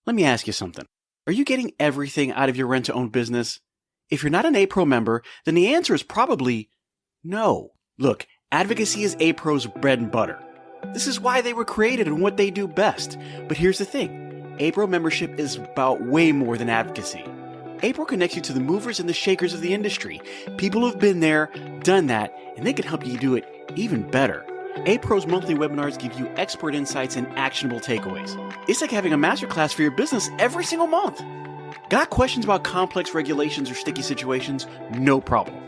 Let me ask you something. Are you getting everything out of your rent-to-own business? If you're not an A-Pro member, then the answer is probably no. Look, advocacy is A-Pro's bread and butter. This is why they were created and what they do best. But here's the thing. A-Pro membership is about way more than advocacy. A-Pro connects you to the movers and the shakers of the industry. People who've been there, done that, and they can help you do it even better. A-Pro's monthly webinars give you expert insights and actionable takeaways. It's like having a masterclass for your business every single month. Got questions about complex regulations or sticky situations? No problem.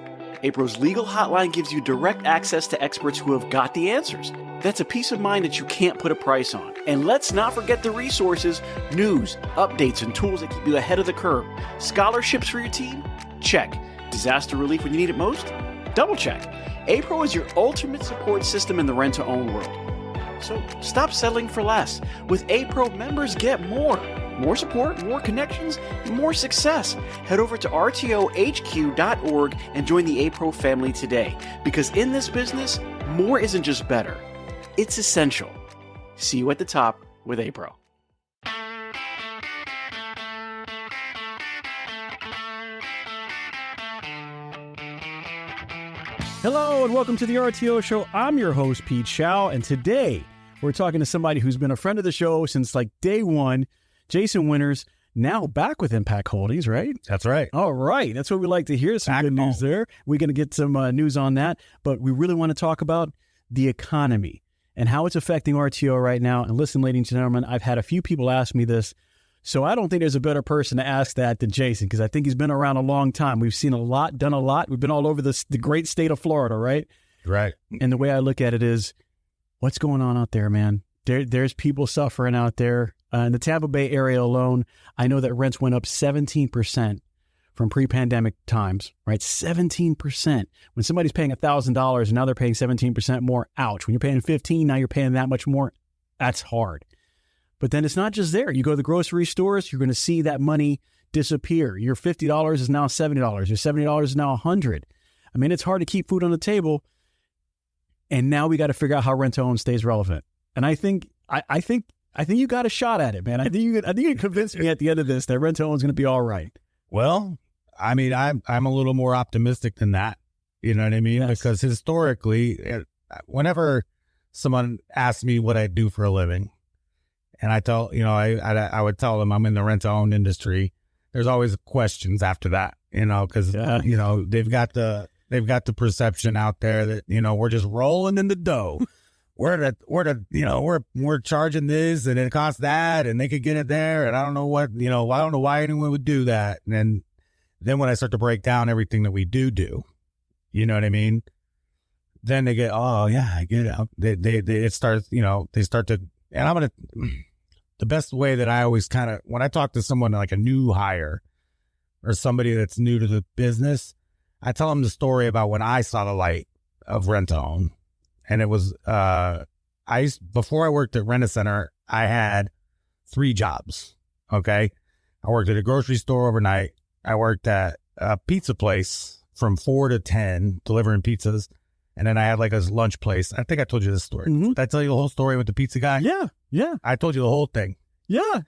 A-Pro's legal hotline gives you direct access to experts who have got the answers. That's a peace of mind that you can't put a price on. And let's not forget the resources, news, updates, and tools that keep you ahead of the curve. Scholarships for your team? Check. Disaster relief when you need it most? Double check. A-Pro is your ultimate support system in the rent-to-own world. So stop settling for less. With A-Pro, members get more. More support, more connections, and more success. Head over to rtohq.org and join the A-Pro family today. Because in this business, more isn't just better. It's essential. See you at the top with A-Pro. Hello and welcome to the RTO Show. I'm your host, Pete Chow, and today we're talking to somebody who's been a friend of the show since like day one, Jason Winters, now back with Impact Holdings, right? That's right. All right. That's what we like to hear. Some good news there. We're going to get some news on that, but we really want to talk about the economy and how it's affecting RTO right now. And listen, ladies and gentlemen, I've had a few people ask me this, so I don't think there's a better person to ask that than Jason, because I think he's been around a long time. We've seen a lot, done a lot. We've been all over the great state of Florida, right? Right. And the way I look at it is, what's going on out there, man? There's people suffering out there. In the Tampa Bay area alone, I know that rents went up 17% from pre-pandemic times, right? 17%. When somebody's paying $1,000 and now they're paying 17% more, ouch. When you're paying $15,000, now you're paying that much more. That's hard. But then it's not just there. You go to the grocery stores, you're going to see that money disappear. Your $50 is now $70. Your $70 is now $100. I mean, it's hard to keep food on the table. And now we got to figure out how rent-to-own stays relevant. And I think you got a shot at it, man. I think you convinced me at the end of this that rent-to-own is going to be all right. Well, I mean, I'm a little more optimistic than that. You know what I mean? Yes. Because historically, whenever someone asks me what I do for a living, and I would tell them I'm in the rent-to-own industry, there's always questions after that, because they've got the perception out there that we're just rolling in the dough. We're charging this and it costs that and they could get it there and I don't know what, I don't know why anyone would do that. And then when I start to break down everything that we do, you know what I mean? Then they get, oh yeah, I get it. It starts, they start to, and the best way that I always when I talk to someone like a new hire or somebody that's new to the business, I tell them the story about when I saw the light of rent-to-own. And it was, before I worked at Rent-A-Center, I had 3 jobs. Okay. I worked at a grocery store overnight. I worked at a pizza place from 4 to 10 delivering pizzas. And then I had like a lunch place. I think I told you this story. Mm-hmm. Did I tell you the whole story with the pizza guy? Yeah. I told you the whole thing. Yeah.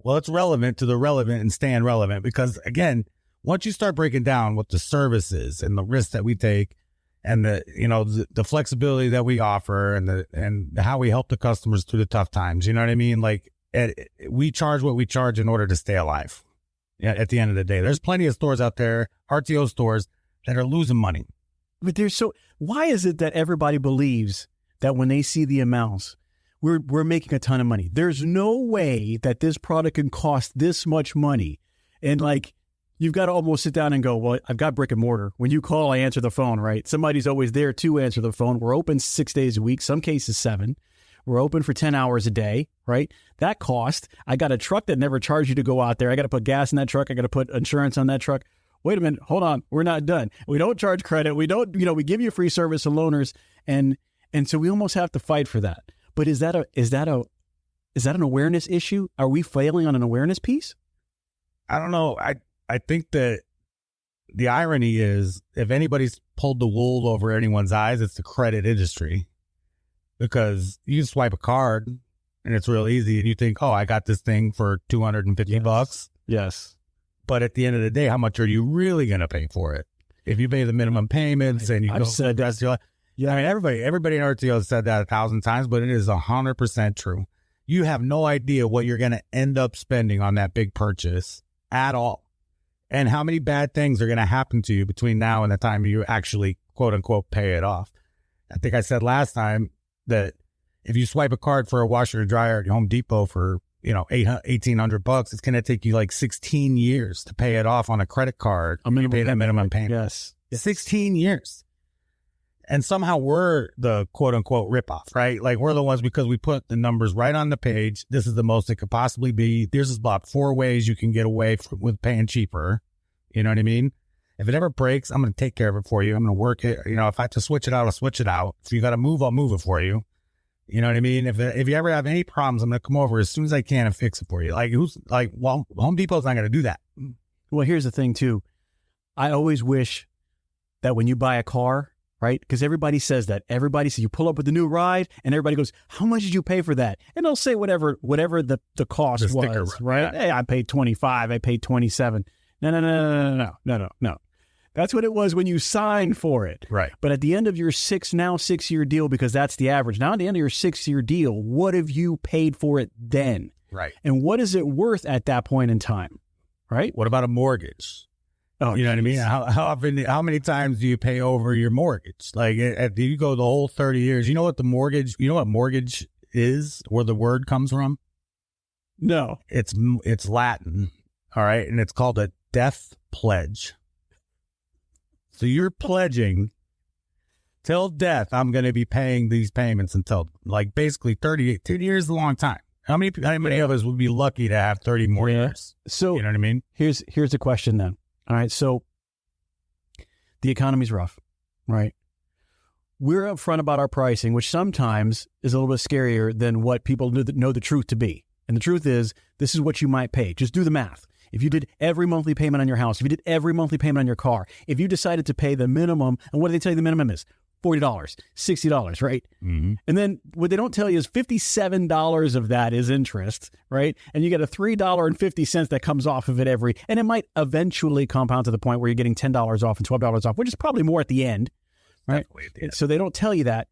Well, it's relevant to the relevant and staying relevant because again, once you start breaking down what the service is and the risks that we take, and the flexibility that we offer and how we help the customers through the tough times. You know what I mean? Like we charge what we charge in order to stay alive. Yeah. At the end of the day, there's plenty of stores out there, RTO stores that are losing money. But why is it that everybody believes that when they see the amounts, we're making a ton of money? There's no way that this product can cost this much money. And like, you've got to almost sit down and go, well, I've got brick and mortar. When you call, I answer the phone, right? Somebody's always there to answer the phone. We're open 6 days a week, some cases 7. We're open for 10 hours a day, right? That cost. I got a truck that never charged you to go out there. I got to put gas in that truck. I got to put insurance on that truck. Wait a minute. Hold on. We're not done. We don't charge credit. We don't, we give you free service to loaners. And so we almost have to fight for that. But is that an awareness issue? Are we failing on an awareness piece? I don't know. I think that the irony is if anybody's pulled the wool over anyone's eyes, it's the credit industry because you can swipe a card and it's real easy. And you think, oh, I got this thing for $250. Yes. But at the end of the day, how much are you really going to pay for it? If you pay the minimum payments and you I've said that's your, yeah, I mean, everybody in RTO has said that 1,000 times, but it is 100% true. You have no idea what you're going to end up spending on that big purchase at all. And how many bad things are going to happen to you between now and the time you actually, quote unquote, pay it off. I think I said last time that if you swipe a card for a washer and dryer at Home Depot for, $1,800, it's going to take you like 16 years to pay it off on a credit card. Pay that minimum payment. Yes. 16 years. And somehow we're the quote unquote ripoff, right? Like we're the ones because we put the numbers right on the page. This is the most it could possibly be. There's about 4 ways you can get away with paying cheaper. You know what I mean? If it ever breaks, I'm going to take care of it for you. I'm going to work it. If I have to switch it out, I'll switch it out. If you got to move, I'll move it for you. You know what I mean? If you ever have any problems, I'm going to come over as soon as I can and fix it for you. Home Depot's not going to do that. Well, here's the thing too. I always wish that when you buy a car, right? Because everybody says that. Everybody says you pull up with the new ride and everybody goes, how much did you pay for that? And they'll say whatever the cost The sticker, was, right? yeah. Hey, I paid 25, I paid 27. No. That's what it was when you signed for it. Right. But at the end of your 6-year deal, because that's the average, now at the end of your 6-year deal, what have you paid for it then? Right. And what is it worth at that point in time? Right? What about a mortgage? Oh, you know what I mean? How many times do you pay over your mortgage? Like, if you go the whole 30 years, you know what mortgage is, where the word comes from? No. It's Latin. All right. And it's called a death pledge. So you're pledging till death, I'm going to be paying these payments until like basically 2 years is a long time. How many of us would be lucky to have 30 more years? So you know what I mean? Here's the question then. All right. So the economy's rough, right? We're upfront about our pricing, which sometimes is a little bit scarier than what people know the truth to be. And the truth is, this is what you might pay. Just do the math. If you did every monthly payment on your house, if you did every monthly payment on your car, if you decided to pay the minimum, and what do they tell you the minimum is? $40, $60, right? Mm-hmm. And then what they don't tell you is $57 of that is interest, right? And you get a $3.50 that comes off of it and it might eventually compound to the point where you're getting $10 off and $12 off, which is probably more at the end, right? At the end. So they don't tell you that.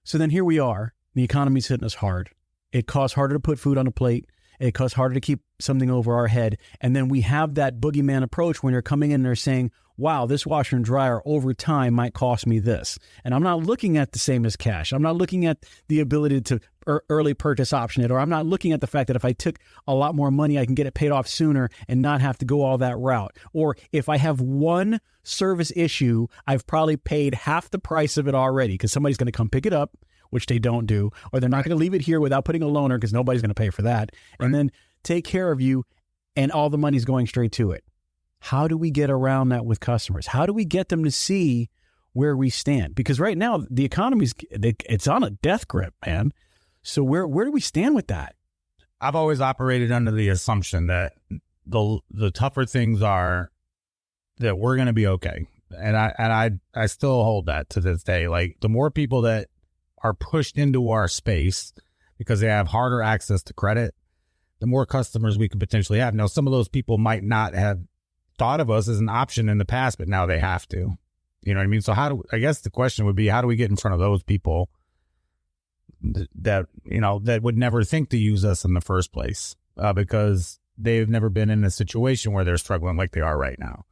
So then here we are. The economy's hitting us hard. It costs harder to put food on a plate. It costs harder to keep something over our head. And then we have that boogeyman approach when you're coming in and they're saying, wow, this washer and dryer over time might cost me this. And I'm not looking at the same as cash. I'm not looking at the ability to early purchase option it, or I'm not looking at the fact that if I took a lot more money, I can get it paid off sooner and not have to go all that route. Or if I have one service issue, I've probably paid half the price of it already because somebody's going to come pick it up, which they don't do, or they're not going to leave it here without putting a loaner because nobody's going to pay for that, and then take care of you, and all the money's going straight to it. How do we get around that with customers? How do we get them to see where we stand? Because right now, the economy's it's on a death grip, man. So where do we stand with that? I've always operated under the assumption that the tougher things are, that we're going to be okay. And I still hold that to this day. Like, the more people that are pushed into our space because they have harder access to credit, the more customers we could potentially have. Now, some of those people might not have thought of us as an option in the past, but now they have to. You know what I mean? So I guess the question would be, how do we get in front of those people that would never think to use us in the first place because they've never been in a situation where they're struggling like they are right now.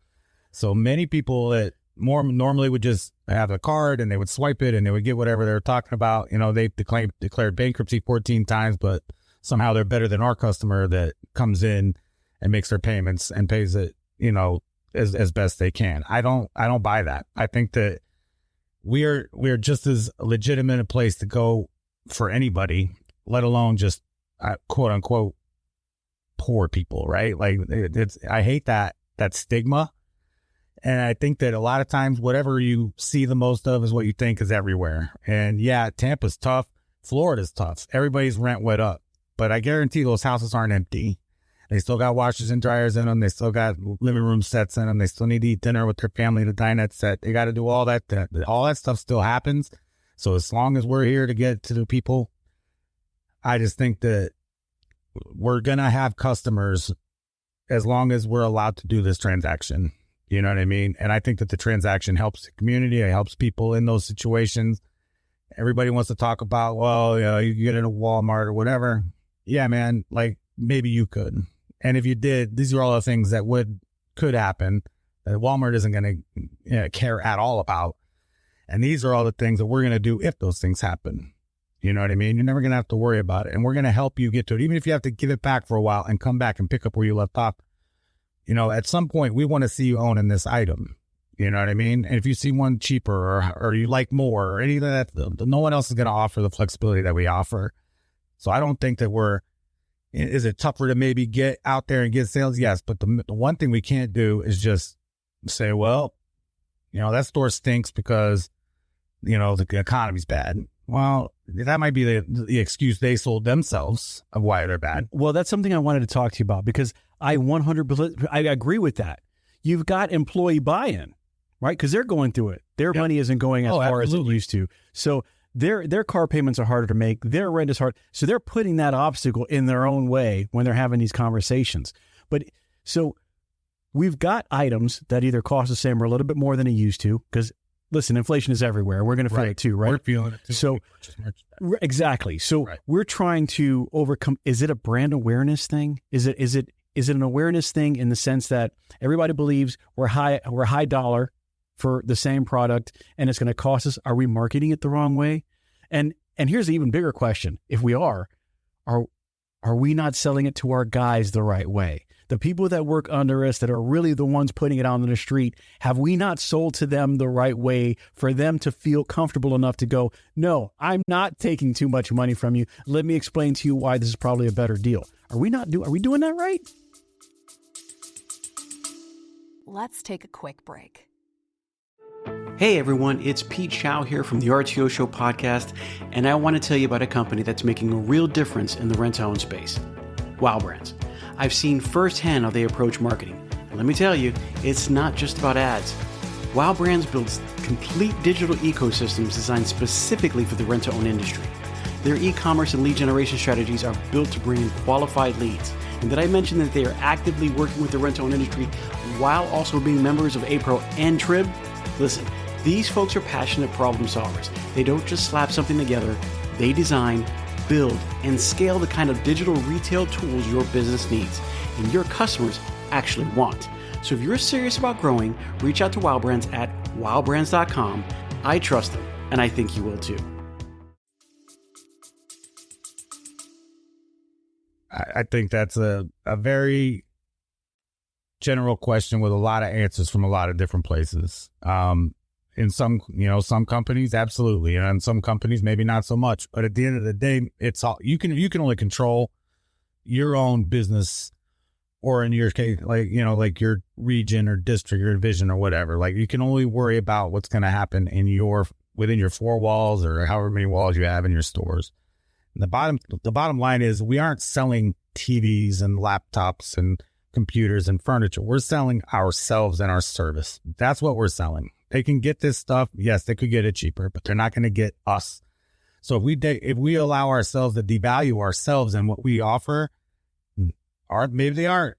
So many people that more normally would just have a card and they would swipe it and they would get whatever they were talking about. They've declared bankruptcy 14 times, but somehow they're better than our customer that comes in and makes their payments and pays it, as best they can. I don't buy that. I think that we're just as legitimate a place to go for anybody, let alone just quote unquote poor people, right? Like, I hate that stigma. And I think that a lot of times whatever you see the most of is what you think is everywhere. And yeah, Tampa's tough. Florida's tough. Everybody's rent went up. But I guarantee those houses aren't empty. They still got washers and dryers in them. They still got living room sets in them. They still need to eat dinner with their family to dine at set. They got to do all that. All that stuff still happens. So as long as we're here to get to the people, I just think that we're going to have customers as long as we're allowed to do this transaction. You know what I mean? And I think that the transaction helps the community. It helps people in those situations. Everybody wants to talk about, well, you know, you get in a Walmart or whatever. Yeah, man, like maybe you could. And if you did, these are all the things that could happen that Walmart isn't going to care at all about. And these are all the things that we're going to do if those things happen. You know what I mean? You're never going to have to worry about it. And we're going to help you get to it. Even if you have to give it back for a while and come back and pick up where you left off. You know, at some point, we want to see you owning this item. You know what I mean? And if you see one cheaper or you like more or any of that, no one else is going to offer the flexibility that we offer. So I don't think that is it tougher to maybe get out there and get sales? Yes. But the one thing we can't do is just say, well, you know, that store stinks because, you know, the economy's bad. Well, that might be the excuse they sold themselves of why they're bad. Well, that's something I wanted to talk to you about because I agree with that. You've got employee buy-in, right? Because they're going through it. Their money isn't going as far as it used to. So their car payments are harder to make. Their rent is hard. So they're putting that obstacle in their own way when they're having these conversations. But so we've got items that either cost the same or a little bit more than it used to because, listen, inflation is everywhere. We're going to feel it too, right? We're feeling it too. So exactly. So we're trying to overcome. Is it a brand awareness thing? Is it an awareness thing in the sense that everybody believes we're high dollar for the same product and it's going to cost us? Are we marketing it the wrong way? And here's the even bigger question. If we are we not selling it to our guys the right way? The people that work under us that are really the ones putting it out on the street, have we not sold to them the right way for them to feel comfortable enough to go, no, I'm not taking too much money from you. Let me explain to you why this is probably a better deal. Are we doing that right? Let's take a quick break. Hey everyone, it's Pete Chow here from the RTO Show podcast, and I want to tell you about a company that's making a real difference in the rent-to-own space. Wow Brands. I've seen firsthand how they approach marketing. And let me tell you, it's not just about ads. Wow Brands builds complete digital ecosystems designed specifically for the rent-to-own industry. Their e-commerce and lead generation strategies are built to bring in qualified leads. And did I mention that they are actively working with the rent-to-own industry while also being members of APRO and TRIB? Listen, these folks are passionate problem solvers. They don't just slap something together. They design, build, and scale the kind of digital retail tools your business needs and your customers actually want. So if you're serious about growing, reach out to Wow Brands at wowbrands.com. I trust them, and I think you will too. I think that's a very general question with a lot of answers from a lot of different places. In some companies, absolutely. And in some companies, maybe not so much. But at the end of the day, it's all you can only control your own business, or in your case, like your region or district or division or whatever. Like you can only worry about what's going to happen within your four walls or however many walls you have in your stores. And the bottom line is we aren't selling TVs and laptops and computers and furniture. We're selling ourselves and our service. That's what we're selling. They can get this stuff. Yes, they could get it cheaper, but they're not going to get us. So if we allow ourselves to devalue ourselves and what we offer, maybe they are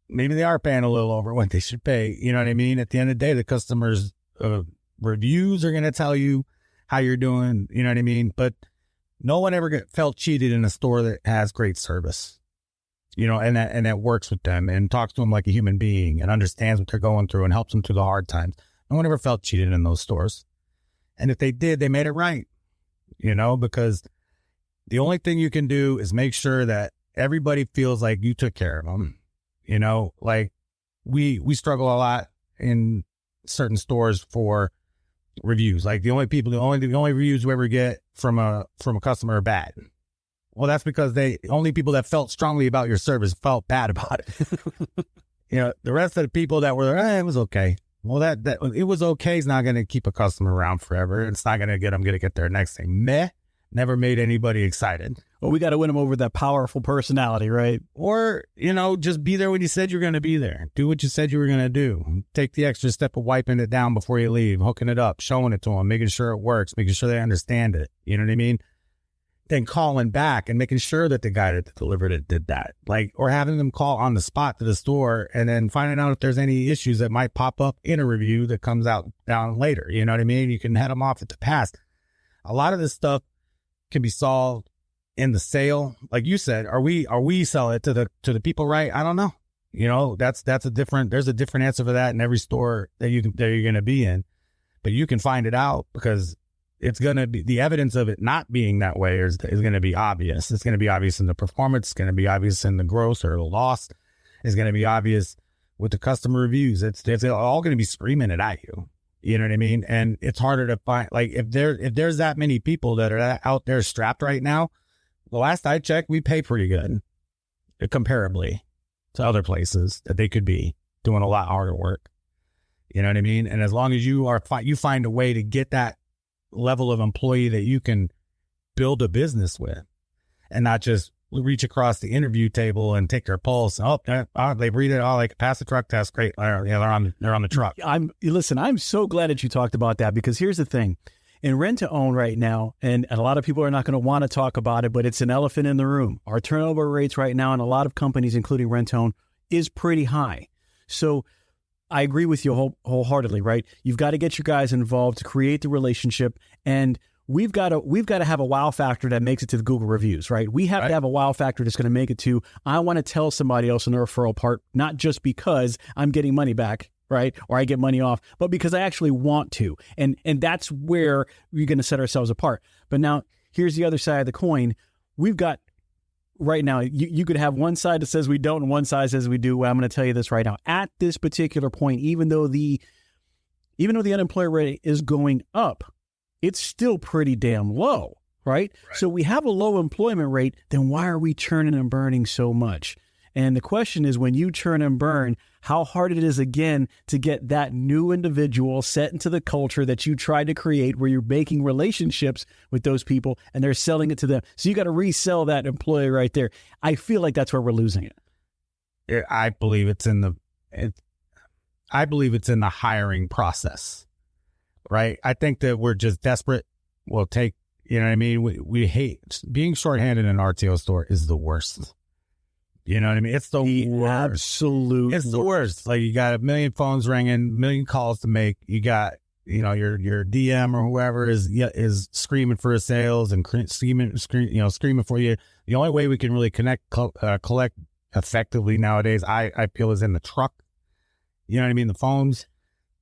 paying a little over what they should pay. You know what I mean? At the end of the day, the customers' reviews are going to tell you how you're doing. You know what I mean? But no one ever felt cheated in a store that has great service. You know, and that works with them and talks to them like a human being and understands what they're going through and helps them through the hard times. No one ever felt cheated in those stores. And if they did, they made it right, you know, because the only thing you can do is make sure that everybody feels like you took care of them. You know, like we struggle a lot in certain stores for reviews. Like the only reviews we ever get from a customer are bad. Well, that's because only people that felt strongly about your service felt bad about it. You know, the rest of the people that were there, it was okay. Well, that it was okay is not going to keep a customer around forever. It's not going to get them to get their next thing. Never made anybody excited. Well, we got to win them over with that powerful personality, right? Or, you know, just be there when you said you were going to be there. Do what you said you were going to do. Take the extra step of wiping it down before you leave, hooking it up, showing it to them, making sure it works, making sure they understand it. You know what I mean? then calling back and making sure that the guy that delivered it did that, like, or having them call on the spot to the store and then finding out if there's any issues that might pop up in a review that comes out down later. You know what I mean? You can head them off at the pass. A lot of this stuff can be solved in the sale. Like you said, are we selling it to the people, right? I don't know. You know, there's a different answer for that in every store that you're going to be in, but you can find it out because it's going to be, the evidence of it not being that way is going to be obvious. It's going to be obvious in the performance. It's going to be obvious in the gross or the loss. It's going to be obvious with the customer reviews. It's all going to be screaming it at you. You know what I mean? And it's harder to find, like, if there's that many people that are out there strapped right now, the last I checked, we pay pretty good comparably to other places that they could be doing a lot harder work. You know what I mean? And as long as you find a way to get that level of employee that you can build a business with and not just reach across the interview table and take their pulse. They breathe it. Oh, they can pass the truck test. Great. Yeah, they're on the truck. I'm so glad that you talked about that, because here's the thing. In rent to own right now, and a lot of people are not going to want to talk about it, but it's an elephant in the room. Our turnover rates right now in a lot of companies, including rent to own, is pretty high. So I agree with you wholeheartedly, right? You've got to get your guys involved to create the relationship, and we've got to have a wow factor that makes it to the Google reviews, right? We have to have a wow factor that's going to make it to, I want to tell somebody else in the referral part, not just because I'm getting money back, right? Or I get money off, but because I actually want to. And that's where we're going to set ourselves apart. But now here's the other side of the coin. We've got right now, you could have one side that says we don't and one side says we do. Well, I'm going to tell you this right now. At this particular point, even though the unemployment rate is going up, it's still pretty damn low, right? So we have a low employment rate, then why are we churning and burning so much? And the question is, when you churn and burn, how hard it is again to get that new individual set into the culture that you tried to create, where you're making relationships with those people and they're selling it to them. So you got to resell that employee right there. I feel like that's where we're losing it. I believe it's in the hiring process, right? I think that we're just desperate. We'll take, you know what I mean? We hate being shorthanded in an RTO store is the worst. You know what I mean? It's the worst. Absolute. It's the worst. Like, you got a million phones ringing, a million calls to make. You got, you know, your DM or whoever is screaming for sales and screaming for you. The only way we can really collect effectively nowadays, I feel, is in the truck. You know what I mean? The phones.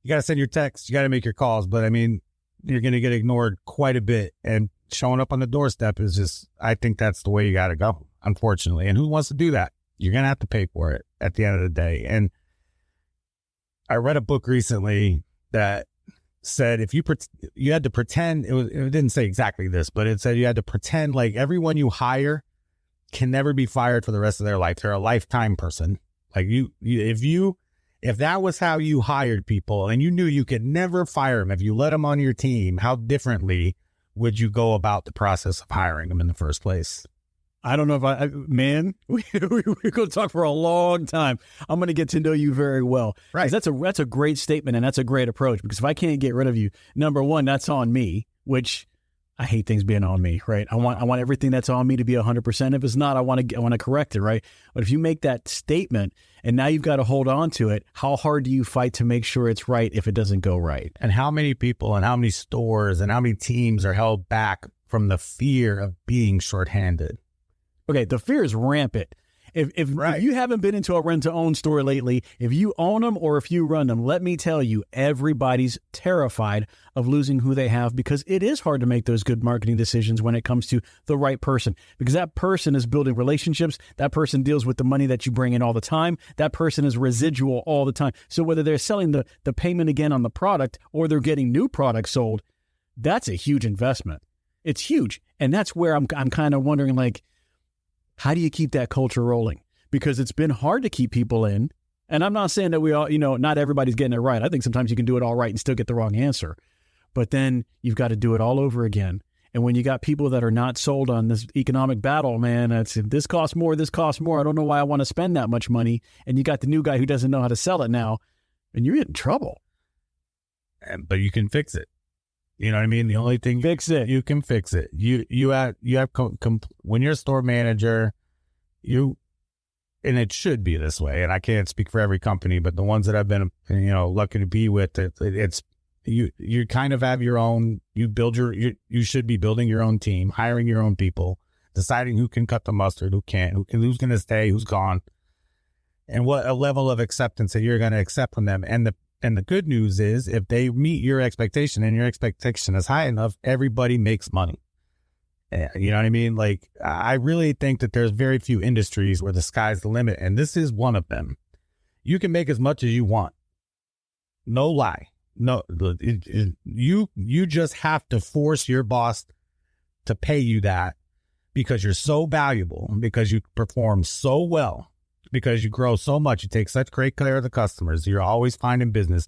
You got to send your texts. You got to make your calls. But I mean, you're going to get ignored quite a bit. And showing up on the doorstep is just, I think that's the way you got to go, unfortunately. And who wants to do that? You're going to have to pay for it at the end of the day. And I read a book recently that said if you had to pretend, it didn't say exactly this, but it said you had to pretend like everyone you hire can never be fired for the rest of their life. They're a lifetime person. Like if that was how you hired people and you knew you could never fire them if you let them on your team, how differently would you go about the process of hiring them in the first place? I don't know if we're going to talk for a long time. I'm going to get to know you very well. Right. That's a great statement, and that's a great approach, because if I can't get rid of you, number one, that's on me, which I hate things being on me, right? I want everything that's on me to be 100%. If it's not, I want to correct it, right? But if you make that statement and now you've got to hold on to it, how hard do you fight to make sure it's right if it doesn't go right? And how many people and how many stores and how many teams are held back from the fear of being shorthanded? Okay, the fear is rampant. If you haven't been into a rent-to-own store lately, if you own them or if you run them, let me tell you, everybody's terrified of losing who they have, because it is hard to make those good marketing decisions when it comes to the right person, because that person is building relationships. That person deals with the money that you bring in all the time. That person is residual all the time. So whether they're selling the payment again on the product or they're getting new products sold, that's a huge investment. It's huge. And that's where I'm kind of wondering, like, how do you keep that culture rolling? Because it's been hard to keep people in. And I'm not saying that we all, not everybody's getting it right. I think sometimes you can do it all right and still get the wrong answer. But then you've got to do it all over again. And when you got people that are not sold on this economic battle, man, it's this costs more. I don't know why I want to spend that much money. And you got the new guy who doesn't know how to sell it now, and you're in trouble. But you can fix it. You know what I mean? The only thing Fix it. you can fix it. You have when you're a store manager, and it should be this way. And I can't speak for every company, but the ones that I've been, lucky to be with, it's you kind of have your own. You should be building your own team, hiring your own people, deciding who can cut the mustard, who can't, who's going to stay, who's gone, and what a level of acceptance that you're going to accept from them. And the good news is, if they meet your expectation and your expectation is high enough, everybody makes money. You know what I mean? Like, I really think that there's very few industries where the sky's the limit, and this is one of them. You can make as much as you want. No lie. No, you just have to force your boss to pay you that, because you're so valuable, because you perform so well, because you grow so much, you take such great care of the customers. You're always finding business.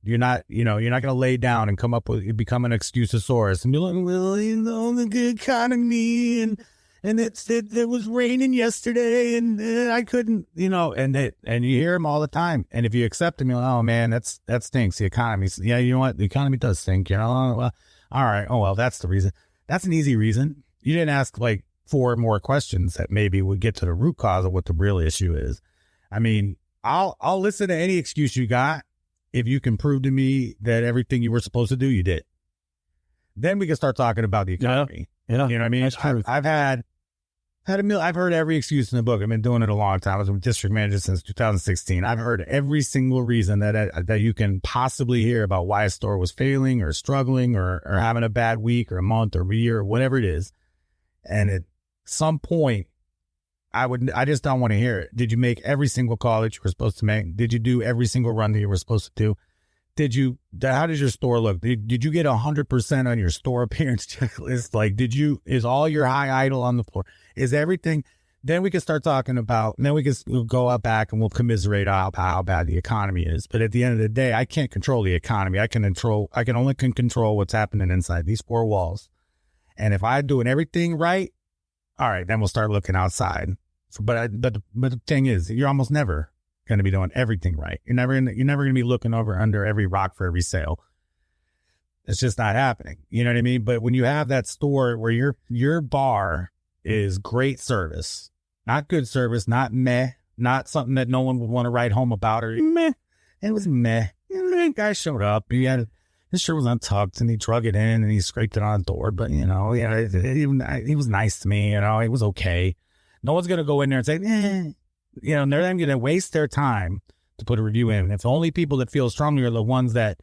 You're not going to lay down and become an excusosaurus and be like, well, the good economy and it was raining yesterday and I couldn't, and you hear them all the time. And if you accept them, you're like, oh man, that stinks. The economy. Yeah, you know what? The economy does stink. Well, all right. Oh, well, that's the reason. That's an easy reason. You didn't ask like 4 more questions that maybe would get to the root cause of what the real issue is. I mean, I'll listen to any excuse you got if you can prove to me that everything you were supposed to do, you did. Then we can start talking about the economy. Yeah. You know what I mean? I've heard every excuse in the book. I've been doing it a long time. I was a district manager since 2016. I've heard every single reason that you can possibly hear about why a store was failing or struggling or having a bad week or a month or a year or whatever it is. And at some point, I just don't want to hear it. Did you make every single call that you were supposed to make? Did you do every single run that you were supposed to do? How does your store look? Did you get 100% on your store appearance checklist? Like, is all your high idle on the floor? Is everything? Then we can start talking about, and then we'll go out back and we'll commiserate how bad the economy is. But at the end of the day, I can't control the economy. I can only control what's happening inside these 4 walls. And if I'm doing everything right, all right, then we'll start looking outside. But the thing is, you're almost never going to be doing everything right. You're never going to be looking under every rock for every sale. It's just not happening. You know what I mean? But when you have that store where your bar is great service, not good service, not meh, not something that no one would want to write home about, or meh. It was meh. The guy showed up. His shirt was untucked and he drug it in and he scraped it on the door. But, he was nice to me. It was okay. No one's going to go in there and say, they're then going to waste their time to put a review in. And if the only people that feel strongly are the ones that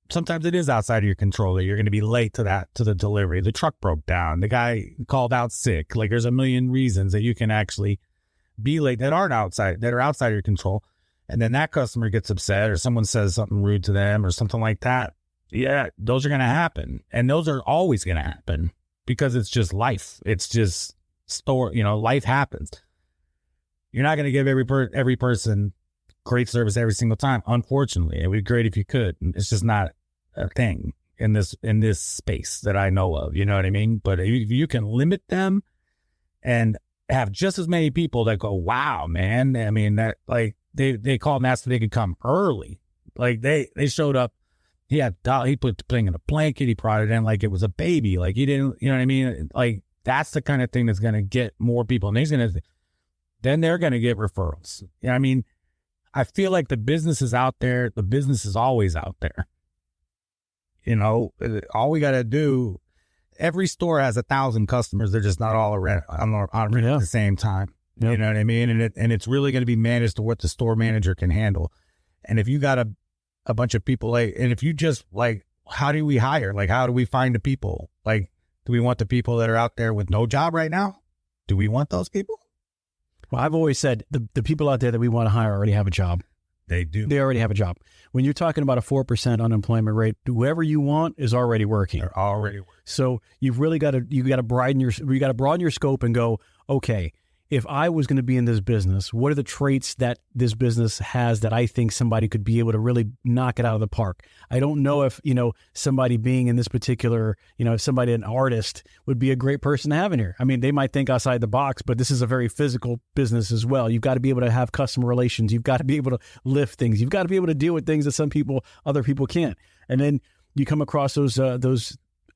sometimes it is outside of your control, that you're going to be late to the delivery. The truck broke down. The guy called out sick. Like, there's a million reasons that you can actually be late that are outside of your control. And then that customer gets upset or someone says something rude to them or something like that. Yeah, those are going to happen. And those are always going to happen because it's just life. It's just life happens. You're not going to give every person great service every single time. Unfortunately, it would be great if you could. It's just not a thing in this space that I know of. You know what I mean? But if you can limit them and have just as many people that go, wow, man. I mean, that like they called and asked if they could come early. Like they showed up. He put the thing in a blanket. He brought it in like it was a baby. Like he didn't, you know what I mean? Like that's the kind of thing that's going to get more people. And then they're going to get referrals. You know what I mean? I feel like the business is out there. The business is always out there. All we got to do, every store has 1,000 customers. They're just not all around at the same time. Yep. You know what I mean? And it's really going to be managed to what the store manager can handle. And if you got a bunch of people, and if you just how do we hire? Like, how do we find the people? Like, do we want the people that are out there with no job right now? Do we want those people? Well, I've always said the people out there that we want to hire already have a job. They do. They already have a job. When you're talking about a 4% unemployment rate, whoever you want is already working. They're already working. So you've really got to broaden your scope and go, okay, if I was going to be in this business, what are the traits that this business has that I think somebody could be able to really knock it out of the park? I don't know if, somebody being in this particular, an artist would be a great person to have in here. I mean, they might think outside the box, but this is a very physical business as well. You've got to be able to have customer relations. You've got to be able to lift things. You've got to be able to deal with things that other people can't. And then you come across those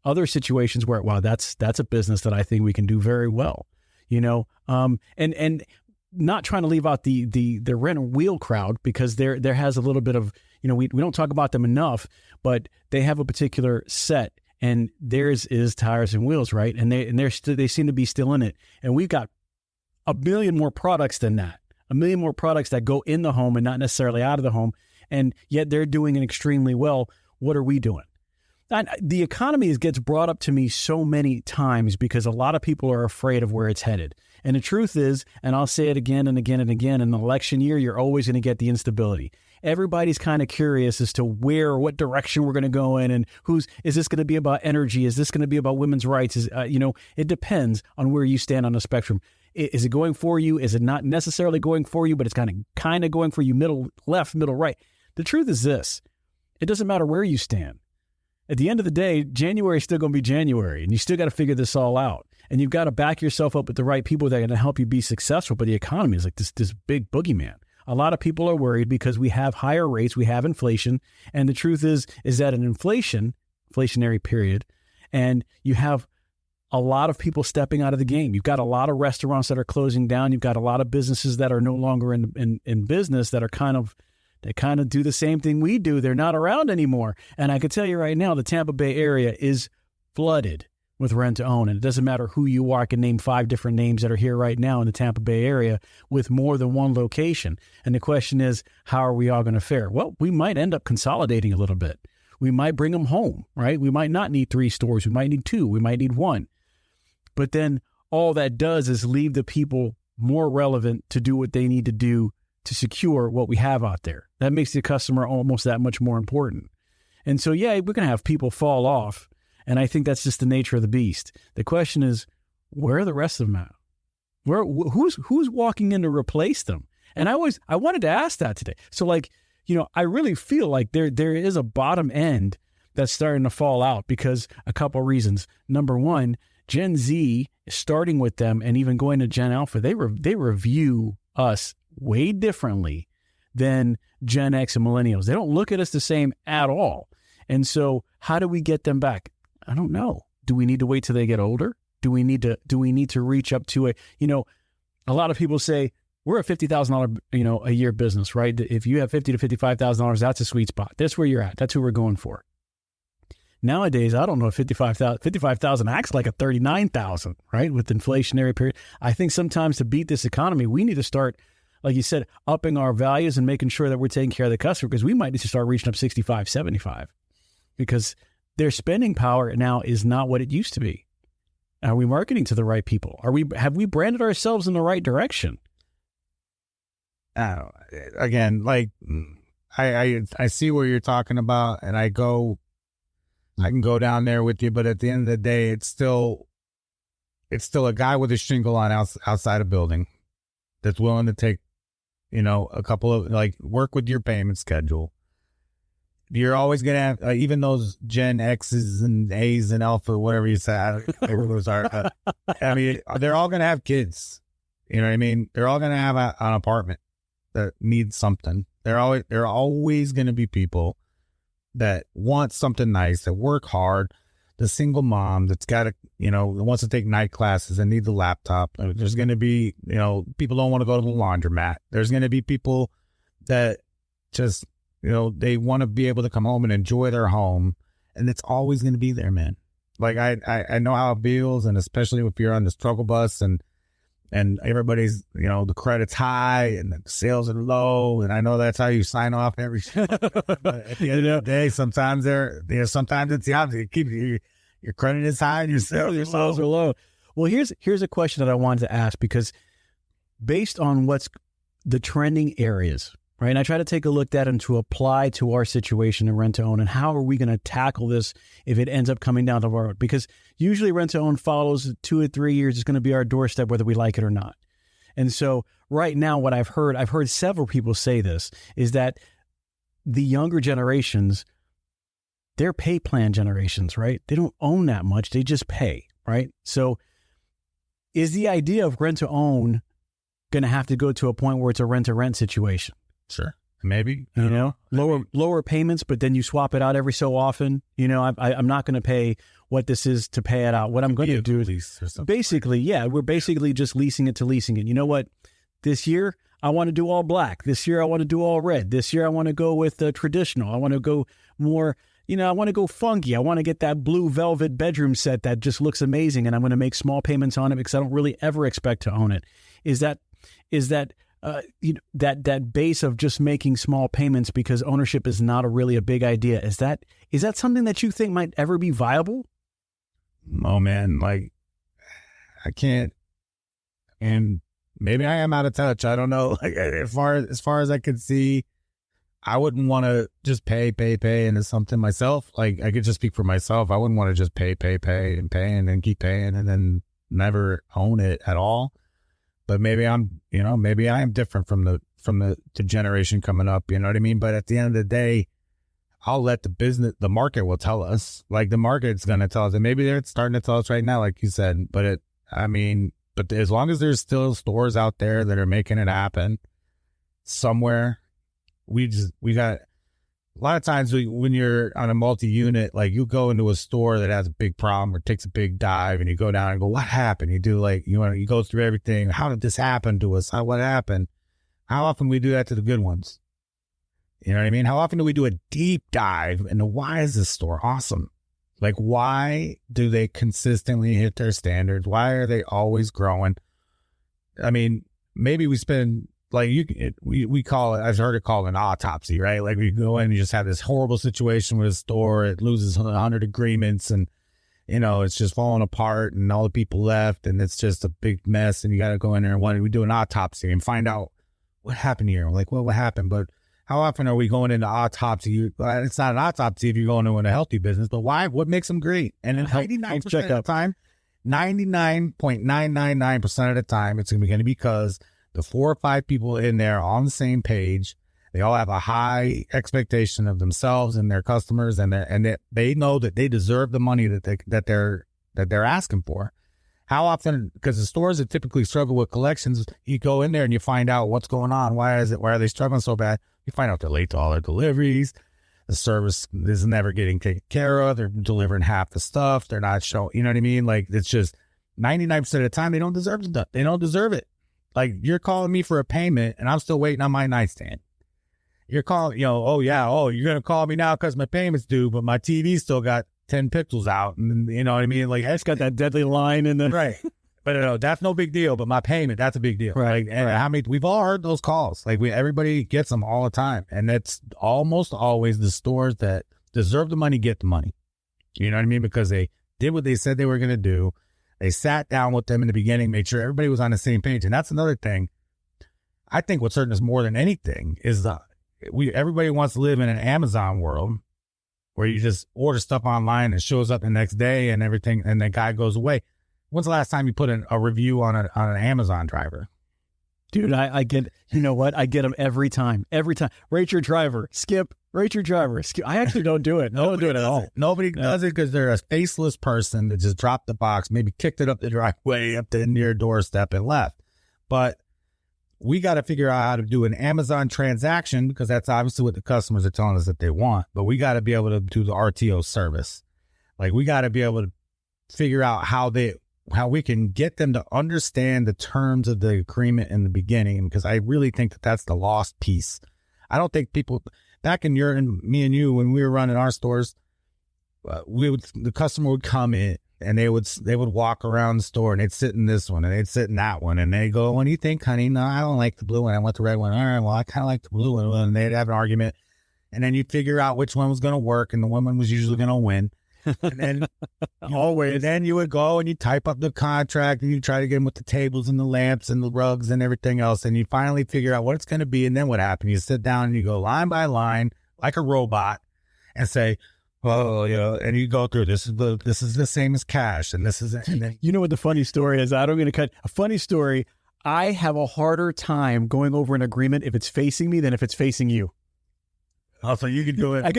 other situations where, wow, that's a business that I think we can do very well, and not trying to leave out the rent and wheel crowd, because there has a little bit of, we don't talk about them enough, but they have a particular set, and theirs is tires and wheels, right? And they seem to be still in it. And we've got a million more products than that, a million more products that go in the home and not necessarily out of the home. And yet they're doing it extremely well. What are we doing? And the economy gets brought up to me so many times because a lot of people are afraid of where it's headed. And the truth is, and I'll say it again and again and again, in an election year, you're always going to get the instability. Everybody's kind of curious as to what direction we're going to go in, and is this going to be about energy? Is this going to be about women's rights? It depends on where you stand on the spectrum. Is it going for you? Is it not necessarily going for you, but it's kind of going for you, middle left, middle right? The truth is this: it doesn't matter where you stand. At the end of the day, January is still going to be January, and you still got to figure this all out. And you've got to back yourself up with the right people that are going to help you be successful. But the economy is like this big boogeyman. A lot of people are worried because we have higher rates, we have inflation, and the truth is that an inflationary period, and you have a lot of people stepping out of the game. You've got a lot of restaurants that are closing down. You've got a lot of businesses that are no longer in business, that are kind of do the same thing we do. They're not around anymore. And I can tell you right now, the Tampa Bay area is flooded with rent to own. And it doesn't matter who you are. I can name 5 different names that are here right now in the Tampa Bay area with more than one location. And the question is, how are we all going to fare? Well, we might end up consolidating a little bit. We might bring them home, right? We might not need 3 stores. We might need 2. We might need 1. But then all that does is leave the people more relevant to do what they need to do to secure what we have out there. That makes the customer almost that much more important. And so, yeah, we're going to have people fall off. And I think that's just the nature of the beast. The question is, where are the rest of them at? Who's walking in to replace them? And I wanted to ask that today. So I really feel like there is a bottom end that's starting to fall out because a couple of reasons. Number one, Gen Z, starting with them and even going to Gen Alpha, they review us way differently than Gen X and millennials. They don't look at us the same at all. And so how do we get them back? I don't know. Do we need to wait till they get older? Do we need to reach up to a lot of people say we're a $50,000, a year business, right? If you have $50,000 to $55,000, that's a sweet spot. That's where you're at. That's who we're going for. Nowadays, I don't know if 55,000 acts like a 39,000, right? With the inflationary period. I think sometimes to beat this economy, we need to start, like you said, upping our values and making sure that we're taking care of the customer, because we might need to start reaching up 65, 75, because their spending power now is not what it used to be. Are we marketing to the right people? Have we branded ourselves in the right direction? Again, like I see what you're talking about, and I can go down there with you, but at the end of the day, it's still a guy with a shingle on outside a building that's willing to take, a couple of work with your payment schedule. You're always going to have, even those Gen X's and A's and Alpha, whatever you say, those are, they're all going to have kids. You know what I mean? They're all going to have an apartment that needs something. There are always going to be people that want something nice, that work hard, the single mom that's got to, wants to take night classes and needs a laptop. There's going to be, people don't want to go to the laundromat. There's going to be people that just, they want to be able to come home and enjoy their home. And it's always going to be there, man. Like I know how it feels. And especially if you're on the struggle bus and everybody's, the credit's high and the sales are low. And I know that's how you sign off every show. But at the end of the day, sometimes sometimes it's the opposite. Your credit is high and your sales are low. Well, here's a question that I wanted to ask, because based on what's the trending areas, right? And I try to take a look at and to apply to our situation in rent to own, and how are we going to tackle this if it ends up coming down to our, because usually rent to own follows 2 or 3 years. It's going to be our doorstep, whether we like it or not. And so right now, what I've heard several people say this, is that the younger generations, they're pay plan generations, right? They don't own that much. They just pay, right? So is the idea of rent to own going to have to go to a point where it's a rent to rent situation? Sure. Maybe, lower payments, but then you swap it out every so often. I'm not going to pay what this is to pay it out. What I'm going to do is basically, we're basically just leasing it to leasing it. You know what? This year, I want to do all black. This year, I want to do all red. This year, I want to go with traditional. I want to go more, I want to go funky. I want to get that blue velvet bedroom set that just looks amazing, and I'm going to make small payments on it because I don't really ever expect to own it. Is that that base of just making small payments because ownership is not really a big idea? Is that something that you think might ever be viable? Oh man, like I can't, and maybe I am out of touch. I don't know. Like as far as I could see, I wouldn't want to just pay into something myself. Like I could just speak for myself. I wouldn't want to just pay and then keep paying and then never own it at all. But maybe maybe I am different from the generation coming up. You know what I mean? But at the end of the day, I'll let the market will tell us. Like the market's going to tell us, and maybe they're starting to tell us right now, like you said. But as long as there's still stores out there that are making it happen somewhere, we got a lot of times when you're on a multi-unit, like you go into a store that has a big problem or takes a big dive and you go down and go, what happened? You do you go through everything. How did this happen to us? What happened? How often we do that to the good ones? You know what I mean? How often do we do a deep dive into why is this store awesome? Like, why do they consistently hit their standards? Why are they always growing? I mean, maybe we spend we call it, I've heard it called an autopsy, right? Like we go in and you just have this horrible situation with a store. It loses 100 agreements and, it's just falling apart and all the people left and it's just a big mess. And you got to go in there and we do an autopsy and find out what happened here. We're like, well, what happened? But how often are we going into autopsy? It's not an autopsy if you're going into a healthy business, but why? What makes them great? And then 99% of the time, 99.999% of the time, it's going to be because the 4 or 5 people in there are on the same page. They all have a high expectation of themselves and their customers, and they know that they deserve the money that they're asking for. How often? Because the stores that typically struggle with collections, you go in there and you find out what's going on. Why are they struggling so bad? You find out they're late to all their deliveries. The service is never getting taken care of. They're delivering half the stuff. They're not showing. You know what I mean? Like it's just 99% of the time they don't deserve it. They don't deserve it. Like you're calling me for a payment and I'm still waiting on my nightstand. You're calling, you're going to call me now because my payment's due, but my TV still got 10 pixels out. And you know what I mean? Like it's got that deadly line in the right. But that's no big deal. But my payment, that's a big deal. Right. And how many, we've all heard those calls. Like everybody gets them all the time. And that's almost always the stores that deserve the money, get the money. You know what I mean? Because they did what they said they were going to do. They sat down with them in the beginning, made sure everybody was on the same page. And that's another thing. I think what's hurting us more than anything is everybody wants to live in an Amazon world where you just order stuff online and it shows up the next day and everything, and the guy goes away. When's the last time you put a review on an Amazon driver? Dude, I get, you know what? I get them every time. Rate your driver. Skip. Rate your driver. Skip. I actually don't do it. I don't do it at all. Nobody does it because they're a faceless person that just dropped the box, maybe kicked it up the driveway, up to your doorstep and left. But we got to figure out how to do an Amazon transaction because that's obviously what the customers are telling us that they want. But we got to be able to do the RTO service. Like we got to be able to figure out how we can get them to understand the terms of the agreement in the beginning, because I really think that that's the lost piece. I don't think people back in me and you, when we were running our stores, the customer would come in and they would walk around the store and they'd sit in this one and they'd sit in that one and they go, what do you think, honey? No, I don't like the blue one. I want the red one. All right, well, I kind of like the blue one. And they'd have an argument, and then you'd figure out which one was going to work, and the woman was usually going to win. And then always, and then you would go and you type up the contract and you try to get them with the tables and the lamps and the rugs and everything else. And you finally figure out what it's going to be. And then what happened? You sit down and you go line by line like a robot and say, oh, and you go through this is the same as cash. And this is it. And then, you know what the funny story is? I'm going to cut a funny story. I have a harder time going over an agreement if it's facing me than if it's facing you. Oh, so you can do it.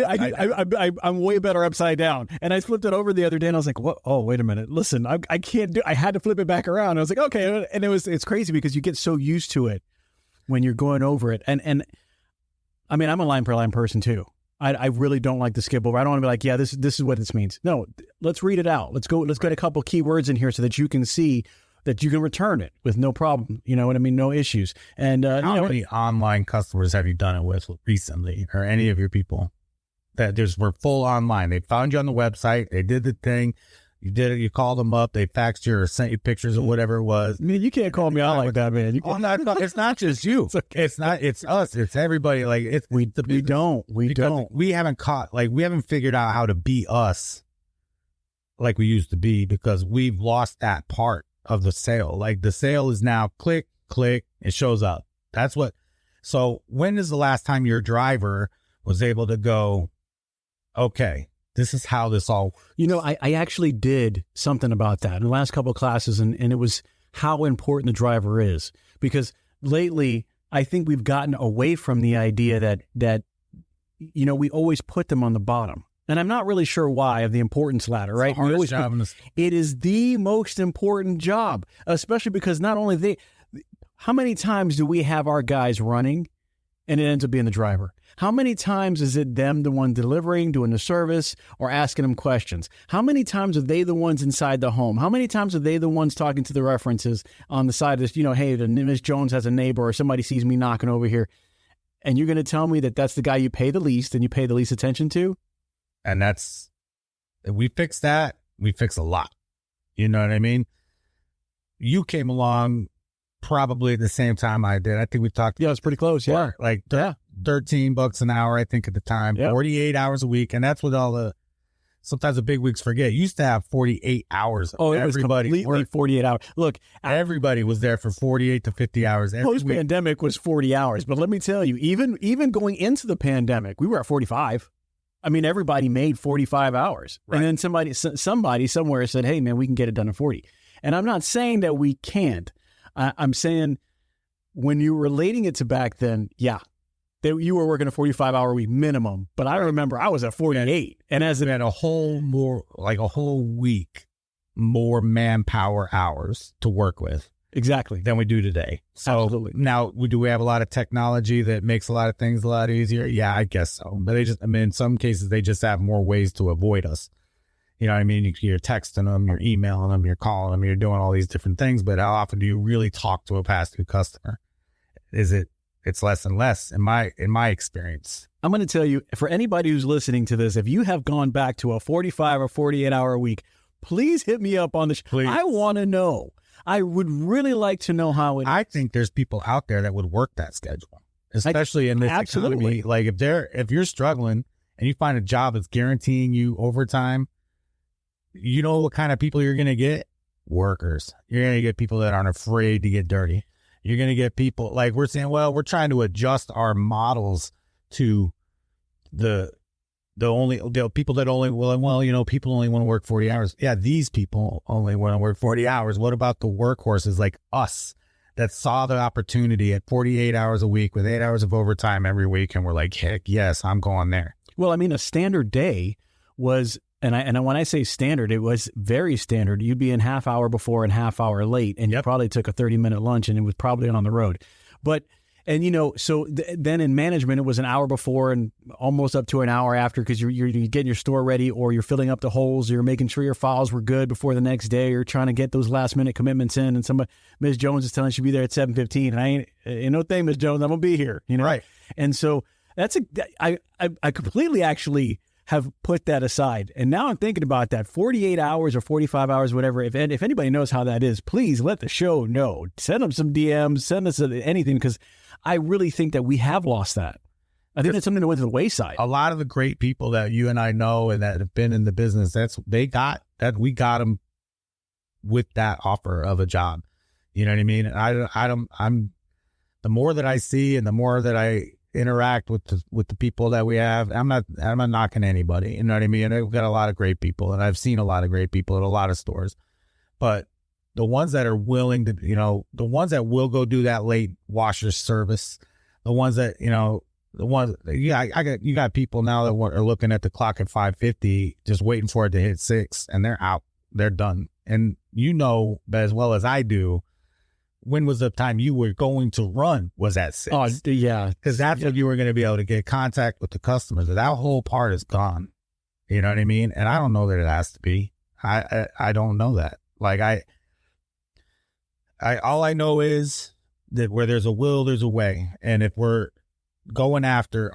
I'm way better upside down. And I flipped it over the other day and I was like, what? Oh, wait a minute. Listen, I can't I had to flip it back around. I was like, okay. And it's crazy because you get so used to it when you're going over it. And I mean, I'm a line per line person too. I really don't like to skip over. I don't want to be like, yeah, this is what this means. No, let's read it out. Let's get a couple keywords in here so that you can see that you can return it with no problem. You know what I mean? No issues. And how many online customers have you done it with recently, or any of your people that were full online? They found you on the website. They did the thing. You did it. You called them up. They faxed you or sent you pictures or whatever it was. I mean, you can't call me out like that, man. It's not just you. It's okay. It's us. It's everybody. Like we don't. We haven't figured out how to be us like we used to be, because we've lost that part of the sale. Like the sale is now click, it shows up. That's what. So when is the last time your driver was able to go, okay, this is how this all. You know, I actually did something about that in the last couple of classes, and it was how important the driver is. Because lately, I think we've gotten away from the idea that you know, we always put them on the bottom. And I'm not really sure why, of the importance ladder, right? It is the most important job, especially because not only how many times do we have our guys running and it ends up being the driver? How many times is it them, the one delivering, doing the service, or asking them questions? How many times are they the ones inside the home? How many times are they the ones talking to the references on the side of this, you know, hey, Ms. Jones has a neighbor, or somebody sees me knocking over here. And you're going to tell me that that's the guy you pay the least and you pay the least attention to? And if we fix that, we fix a lot. You know what I mean? You came along probably at the same time I did. I think we talked. Yeah, it was pretty close. Yeah. Like $13 an hour, I think at the time, 48 hours a week. And that's what sometimes the big wigs forget. You used to have 48 hours. Oh, it was completely 48 hours. Look, everybody was there for 48 to 50 hours. Post-pandemic was 40 hours. But let me tell you, even going into the pandemic, we were at 45. I mean, everybody made 45 hours. Right. And then somebody somewhere said, hey, man, we can get it done in 40. And I'm not saying that we can't. I'm saying when you're relating it to back then, yeah, you were working a 45-hour week minimum. But I remember I was at 48. And as it had a whole week more manpower hours to work with. Exactly. Than we do today. So absolutely. Now, do we have a lot of technology that makes a lot of things a lot easier? Yeah, I guess so. But in some cases, they just have more ways to avoid us. You know what I mean? You're texting them, you're emailing them, you're calling them, you're doing all these different things. But how often do you really talk to a past due customer? It's less and less in my experience. I'm going to tell you, for anybody who's listening to this, if you have gone back to a 45 or 48 hour week, please hit me up on the show. I want to know. I would really like to know how it is. I think there's people out there that would work that schedule, especially in this economy. Like if you're struggling and you find a job that's guaranteeing you overtime, you know what kind of people you're going to get? Workers. You're going to get people that aren't afraid to get dirty. You're going to get people like we're saying, well, we're trying to adjust our models to the people that only, well, you know, people only want to work 40 hours. Yeah, these people only want to work 40 hours. What about the workhorses like us that saw the opportunity at 48 hours a week with 8 hours of overtime every week? And we're like, heck yes, I'm going there. Well, I mean, a standard day was, and when I say standard, it was very standard. You'd be in half hour before and half hour late, and you probably took a 30-minute lunch, and it was probably on the road. But, and you know, so then in management, it was an hour before and almost up to an hour after, because you're getting your store ready, or you're filling up the holes, or you're making sure your files were good before the next day, or trying to get those last minute commitments in. And Ms. Jones is telling she'll be there at 7:15, and ain't no thing, Ms. Jones, I'm gonna be here. You know, right? And so I completely actually have put that aside. And now I'm thinking about that 48 hours or 45 hours, whatever. If anybody knows how that is, please let the show know. Send them some DMs, send us anything, because I really think that we have lost that. I think that's something that went to the wayside. A lot of the great people that you and I know and that have been in the business, we got them with that offer of a job. You know what I mean? I'm the more that I see and the more that I interact with the people that we have, I'm not knocking anybody, you know what I mean? And we've got a lot of great people, and I've seen a lot of great people at a lot of stores, but the ones that are willing to, you know, the ones that will go do that late washer service, the ones that, you know, the ones, you got people now that are looking at the clock at 5:50, just waiting for it to hit 6, and they're out, they're done. And you know as well as I do, when was the time you were going to run was at 6? Oh, yeah. Because that's when you were going to be able to get contact with the customers. That whole part is gone. You know what I mean? And I don't know that it has to be. I don't know that. Like all I know is that where there's a will, there's a way. And if are we going after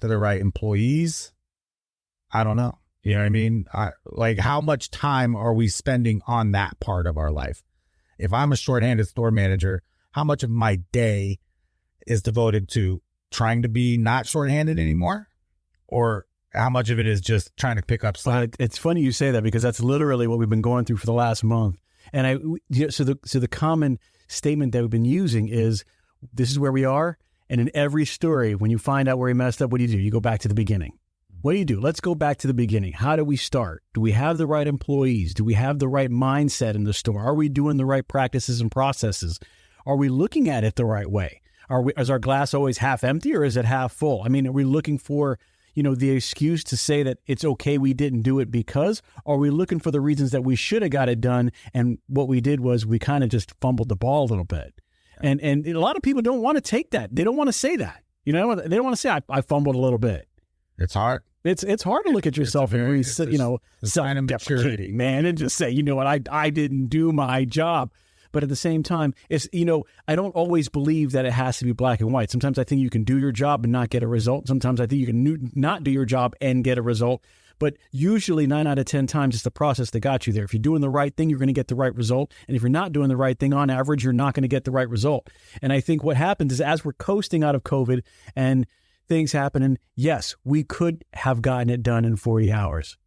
the right employees? I don't know. You know what I mean? Like, how much time are we spending on that part of our life? If I'm a shorthanded store manager, how much of my day is devoted to trying to be not shorthanded anymore? Or how much of it is just trying to pick up slack? It's funny you say that, because that's literally what we've been going through for the last month. And so the common statement that we've been using is, this is where we are. And in every story, when you find out where we messed up, what do? You go back to the beginning. What do? Let's go back to the beginning. How do we start? Do we have the right employees? Do we have the right mindset in the store? Are we doing the right practices and processes? Are we looking at it the right way? Is our glass always half empty, or is it half full? I mean, are we looking for, the excuse to say that it's okay we didn't do it because? Or are we looking for the reasons that we should have got it done, and what we did was we kind of just fumbled the ball a little bit? And a lot of people don't want to take that. They don't want to say that. They don't want to say, I fumbled a little bit. It's hard. It's hard to look at yourself and self-deprecating, man, and just say, you know what, I didn't do my job. But at the same time, it's, I don't always believe that it has to be black and white. Sometimes I think you can do your job and not get a result. Sometimes I think you can not do your job and get a result. But usually 9 out of 10 times, it's the process that got you there. If you're doing the right thing, you're going to get the right result. And if you're not doing the right thing, on average, you're not going to get the right result. And I think what happens is, as we're coasting out of COVID and things happen, and yes, we could have gotten it done in 40 hours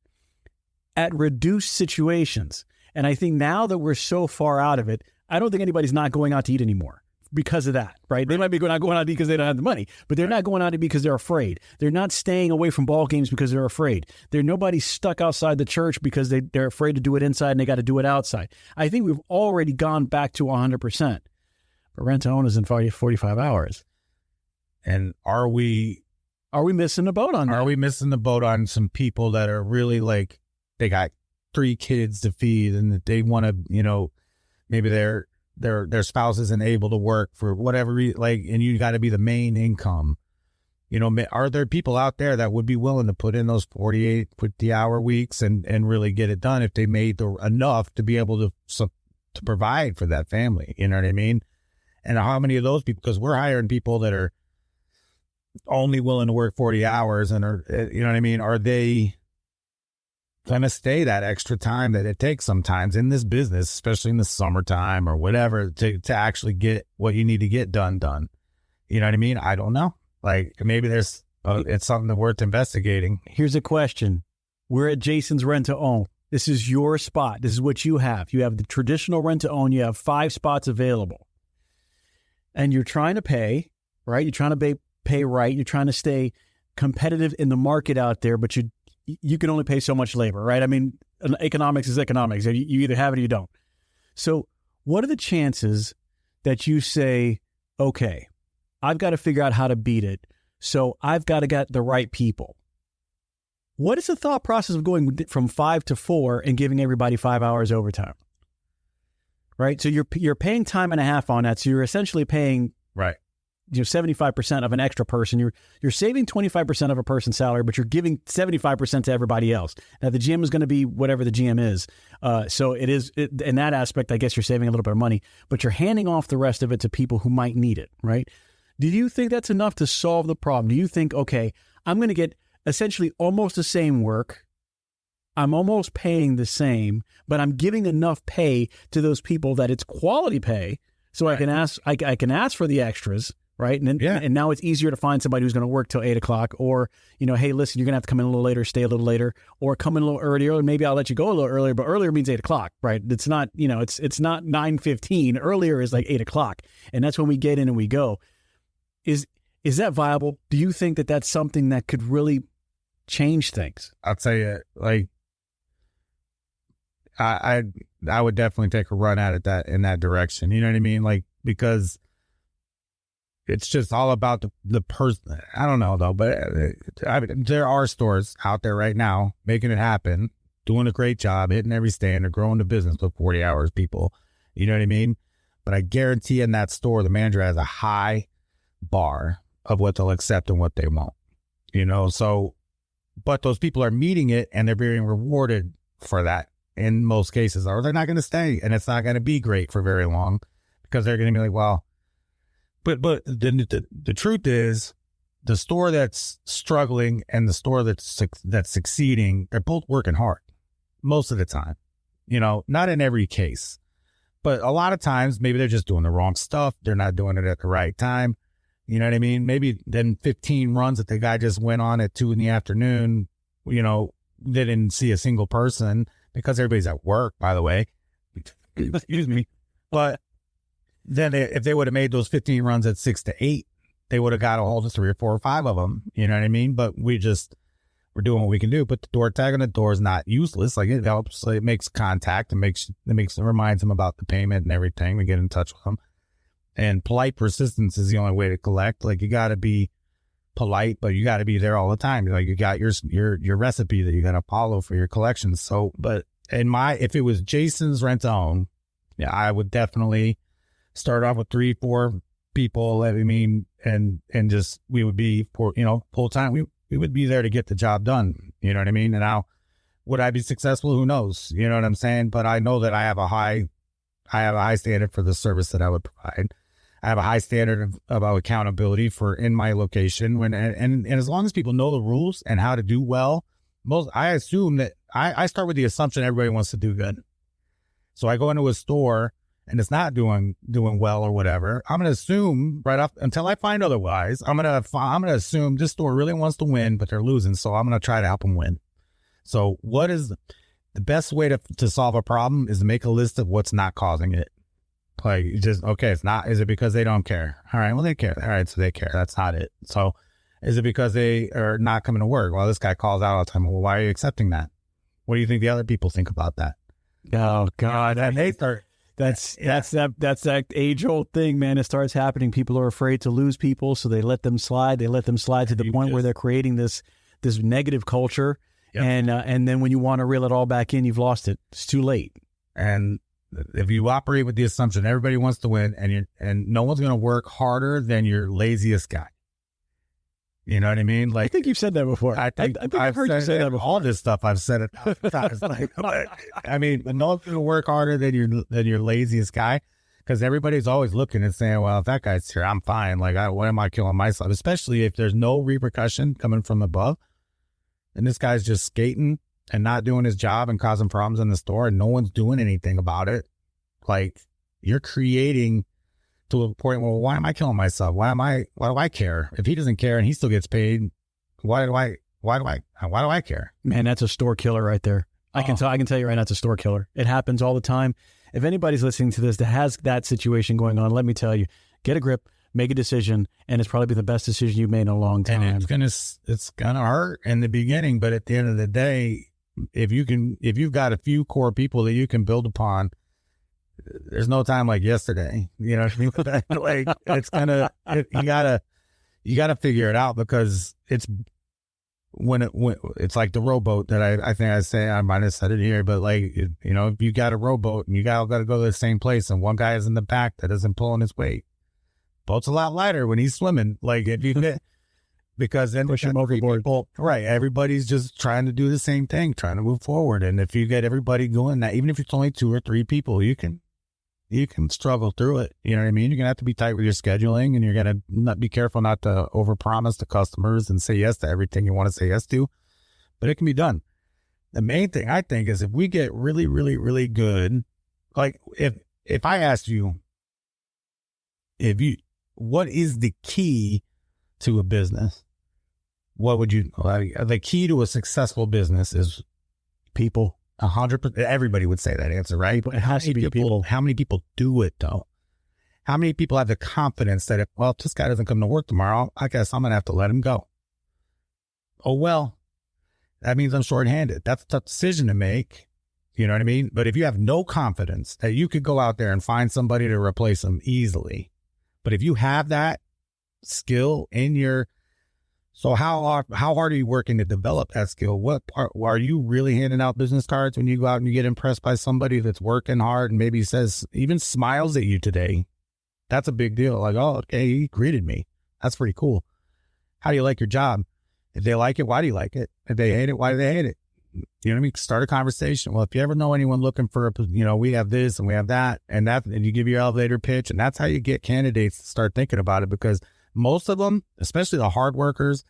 at reduced situations. And I think now that we're so far out of it, I don't think anybody's not going out to eat anymore because of that, right? They might be not going out to eat because they don't have the money, but they're not going out to eat because they're afraid. They're not staying away from ball games because they're afraid. Nobody's stuck outside the church because they're afraid to do it inside and they got to do it outside. I think we've already gone back to 100%. But rent to own is in 45 hours. And are we missing the boat on that? Are we missing the boat on some people that are really like, they got 3 kids to feed and that they want to, maybe their spouse isn't able to work for whatever reason, and you got to be the main income. Are there people out there that would be willing to put in those 48, 50-hour weeks and really get it done if they made enough to be able to provide for that family? You know what I mean? And how many of those people, because we're hiring people that are only willing to work 40 hours and are, you know what I mean? Are they going to stay that extra time that it takes sometimes in this business, especially in the summertime or whatever, to actually get what you need to get done? You know what I mean? I don't know. Maybe there's, it's something that's worth investigating. Here's a question. We're at Jason's Rent to Own. This is your spot. This is what you have. You have the traditional rent to own. You have 5 spots available. And you're trying to pay, right? You're trying to pay right. You're trying to stay competitive in the market out there, but you can only pay so much labor, right? I mean, economics is economics. You either have it or you don't. So what are the chances that you say, okay, I've got to figure out how to beat it, so I've got to get the right people? What is the thought process of going from 5 to 4 and giving everybody 5 hours overtime? Right? So you're paying time and a half on that. So you're essentially paying 75% of an extra person. You're saving 25% of a person's salary, but you're giving 75% to everybody else. Now the GM is going to be whatever the GM is. So in that aspect, I guess you're saving a little bit of money, but you're handing off the rest of it to people who might need it, right? Do you think that's enough to solve the problem? Do you think, okay, I'm going to get essentially almost the same work. I'm almost paying the same, but I'm giving enough pay to those people that it's quality pay. So I can ask for the extras. Right. And now it's easier to find somebody who's going to work till 8 o'clock, or, hey, listen, you're going to have to come in a little later, stay a little later, or come in a little earlier, and maybe I'll let you go a little earlier, but earlier means 8 o'clock, right? It's not, it's not 9:15. Earlier is like 8 o'clock. And that's when we get in and we go. Is that viable? Do you think that that's something that could really change things? I'll tell you, I would definitely take a run at it in that direction. You know what I mean? Because it's just all about the person. I don't know though, but there are stores out there right now making it happen, doing a great job, hitting every standard, growing the business with 40 hours people. You know what I mean? But I guarantee in that store, the manager has a high bar of what they'll accept and what they won't, so, but those people are meeting it and they're being rewarded for that in most cases, or they're not going to stay and it's not going to be great for very long because they're going to be like, well, but the truth is the store that's struggling and the store that's succeeding, they're both working hard most of the time, not in every case, but a lot of times maybe they're just doing the wrong stuff. They're not doing it at the right time. You know what I mean? Maybe then 15 runs that the guy just went on at 2 p.m, they didn't see a single person because everybody's at work, by the way. Excuse me. But then if they would have made those 15 runs at 6 to 8, they would have got a hold of 3 or 4 or 5 of them. You know what I mean? But we're doing what we can do. But the door tag on the door is not useless. Like, it helps. It makes contact. It reminds them about the payment and everything. We get in touch with them. And polite persistence is the only way to collect. Like, you got to be polite, but you got to be there all the time. Like, you got your recipe that you got to follow for your collections. So, but if it was Jason's rent to own, yeah, I would definitely start off with 3, 4 people. I mean, and just, we would be full time. We would be there to get the job done. You know what I mean? And now, would I be successful? Who knows? You know what I'm saying? But I know that I have a high standard for the service that I would provide. I have a high standard about accountability for in my location. And as long as people know the rules and how to do well, I assume that I start with the assumption everybody wants to do good. So I go into a store and it's not doing well or whatever. I'm going to assume right off until I find otherwise. I'm going to assume this store really wants to win, but they're losing. So I'm going to try to help them win. So what is the best way to solve a problem is to make a list of what's not causing it. Like, just, okay, it's not, is it because they don't care? All right, well, they care. All right, so they care. That's not it. So is it because they are not coming to work? Well, this guy calls out all the time. Well, why are you accepting that? What do you think the other people think about that? Oh, God. And they start. That's that age-old thing, man. It starts happening. People are afraid to lose people, so they let them slide. They let them slide to the point where they're creating this negative culture. Yep. And then when you want to reel it all back in, you've lost it. It's too late. And if you operate with the assumption everybody wants to win and no one's going to work harder than your laziest guy. You know what I mean? Like, I think you've said that before. I think I've heard you say that before. All this stuff I've said it times. I mean, no one's going to work harder than your laziest guy, because everybody's always looking and saying, well, if that guy's here, I'm fine. Like, why am I killing myself? Especially if there's no repercussion coming from above and this guy's just skating and not doing his job and causing problems in the store and no one's doing anything about it. Like, you're creating to a point where, why am I killing myself? Why do I care? If he doesn't care and he still gets paid, why do I care? Man, that's a store killer right there. I can tell you right now, it's a store killer. It happens all the time. If anybody's listening to this that has that situation going on, let me tell you, get a grip, make a decision, and it's probably the best decision you've made in a long time. And it's gonna hurt in the beginning, but at the end of the day, if you've got a few core people that you can build upon, there's no time like yesterday. You know what I mean? Like, you gotta figure it out, because it's when it's like the rowboat that I think I might have said it here, but like, if you got a rowboat and you got to go to the same place and one guy is in the back that isn't pulling his weight, boat's a lot lighter when he's swimming. Like, if you because then push him overboard. Right. Everybody's just trying to do the same thing, trying to move forward. And if you get everybody going, that even if it's only 2 or 3 people, you can struggle through it. You know what I mean? You're going to have to be tight with your scheduling, and you're going to not be careful not to overpromise to customers and say yes to everything you want to say yes to, but it can be done. The main thing I think is if we get really, really, really good, like if I asked you, what is the key to a business? What would you, the key to a successful business is people. 100%. Everybody would say that answer, right? But it has to be people. How many people do it though? How many people have the confidence that if this guy doesn't come to work tomorrow, I guess I'm going to have to let him go. Oh, well, that means I'm shorthanded. That's a tough decision to make. You know what I mean? But if you have no confidence that you could go out there and find somebody to replace them easily, but if you have that skill in your So how hard are you working to develop that skill? Are you really handing out business cards when you go out and you get impressed by somebody that's working hard and maybe says, even smiles at you today? That's a big deal. Like, oh, okay, he greeted me. That's pretty cool. How do you like your job? If they like it, why do you like it? If they hate it, why do they hate it? You know what I mean? Start a conversation. Well, if you ever know anyone looking for, we have this and we have that, and you give your elevator pitch, and that's how you get candidates to start thinking about it, because most of them, especially the hard workers,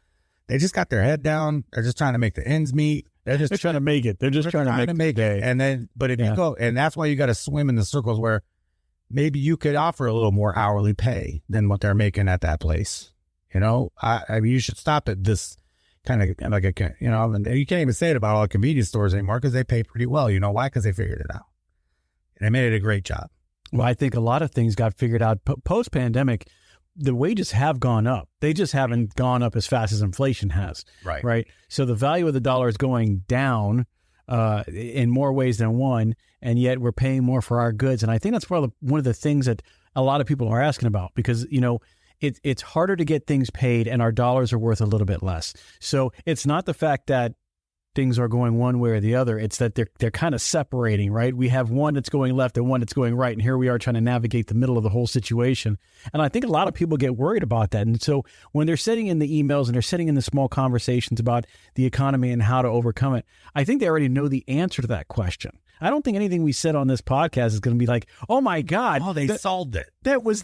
they just got their head down. They're just trying to make the ends meet. They're trying to make it. They're just trying to make it. And then, but if you go, and that's why you got to swim in the circles where maybe you could offer a little more hourly pay than what they're making at that place. I mean, you should stop at this kind of like and you can't even say it about all the convenience stores anymore because they pay pretty well. You know why? Because they figured it out. And they made it a great job. Well, I think a lot of things got figured out post-pandemic. The wages have gone up. They just haven't gone up as fast as inflation has. Right. So the value of the dollar is going down in more ways than one, and yet we're paying more for our goods. And I think that's one of the things that a lot of people are asking about, because, it's harder to get things paid and our dollars are worth a little bit less. So it's not the fact that things are going one way or the other. It's that they're kind of separating, right? We have one that's going left and one that's going right. And here we are trying to navigate the middle of the whole situation. And I think a lot of people get worried about that. And so when they're sitting in the emails and they're sitting in the small conversations about the economy and how to overcome it, I think they already know the answer to that question. I don't think anything we said on this podcast is going to be like, oh my God, they solved it. That was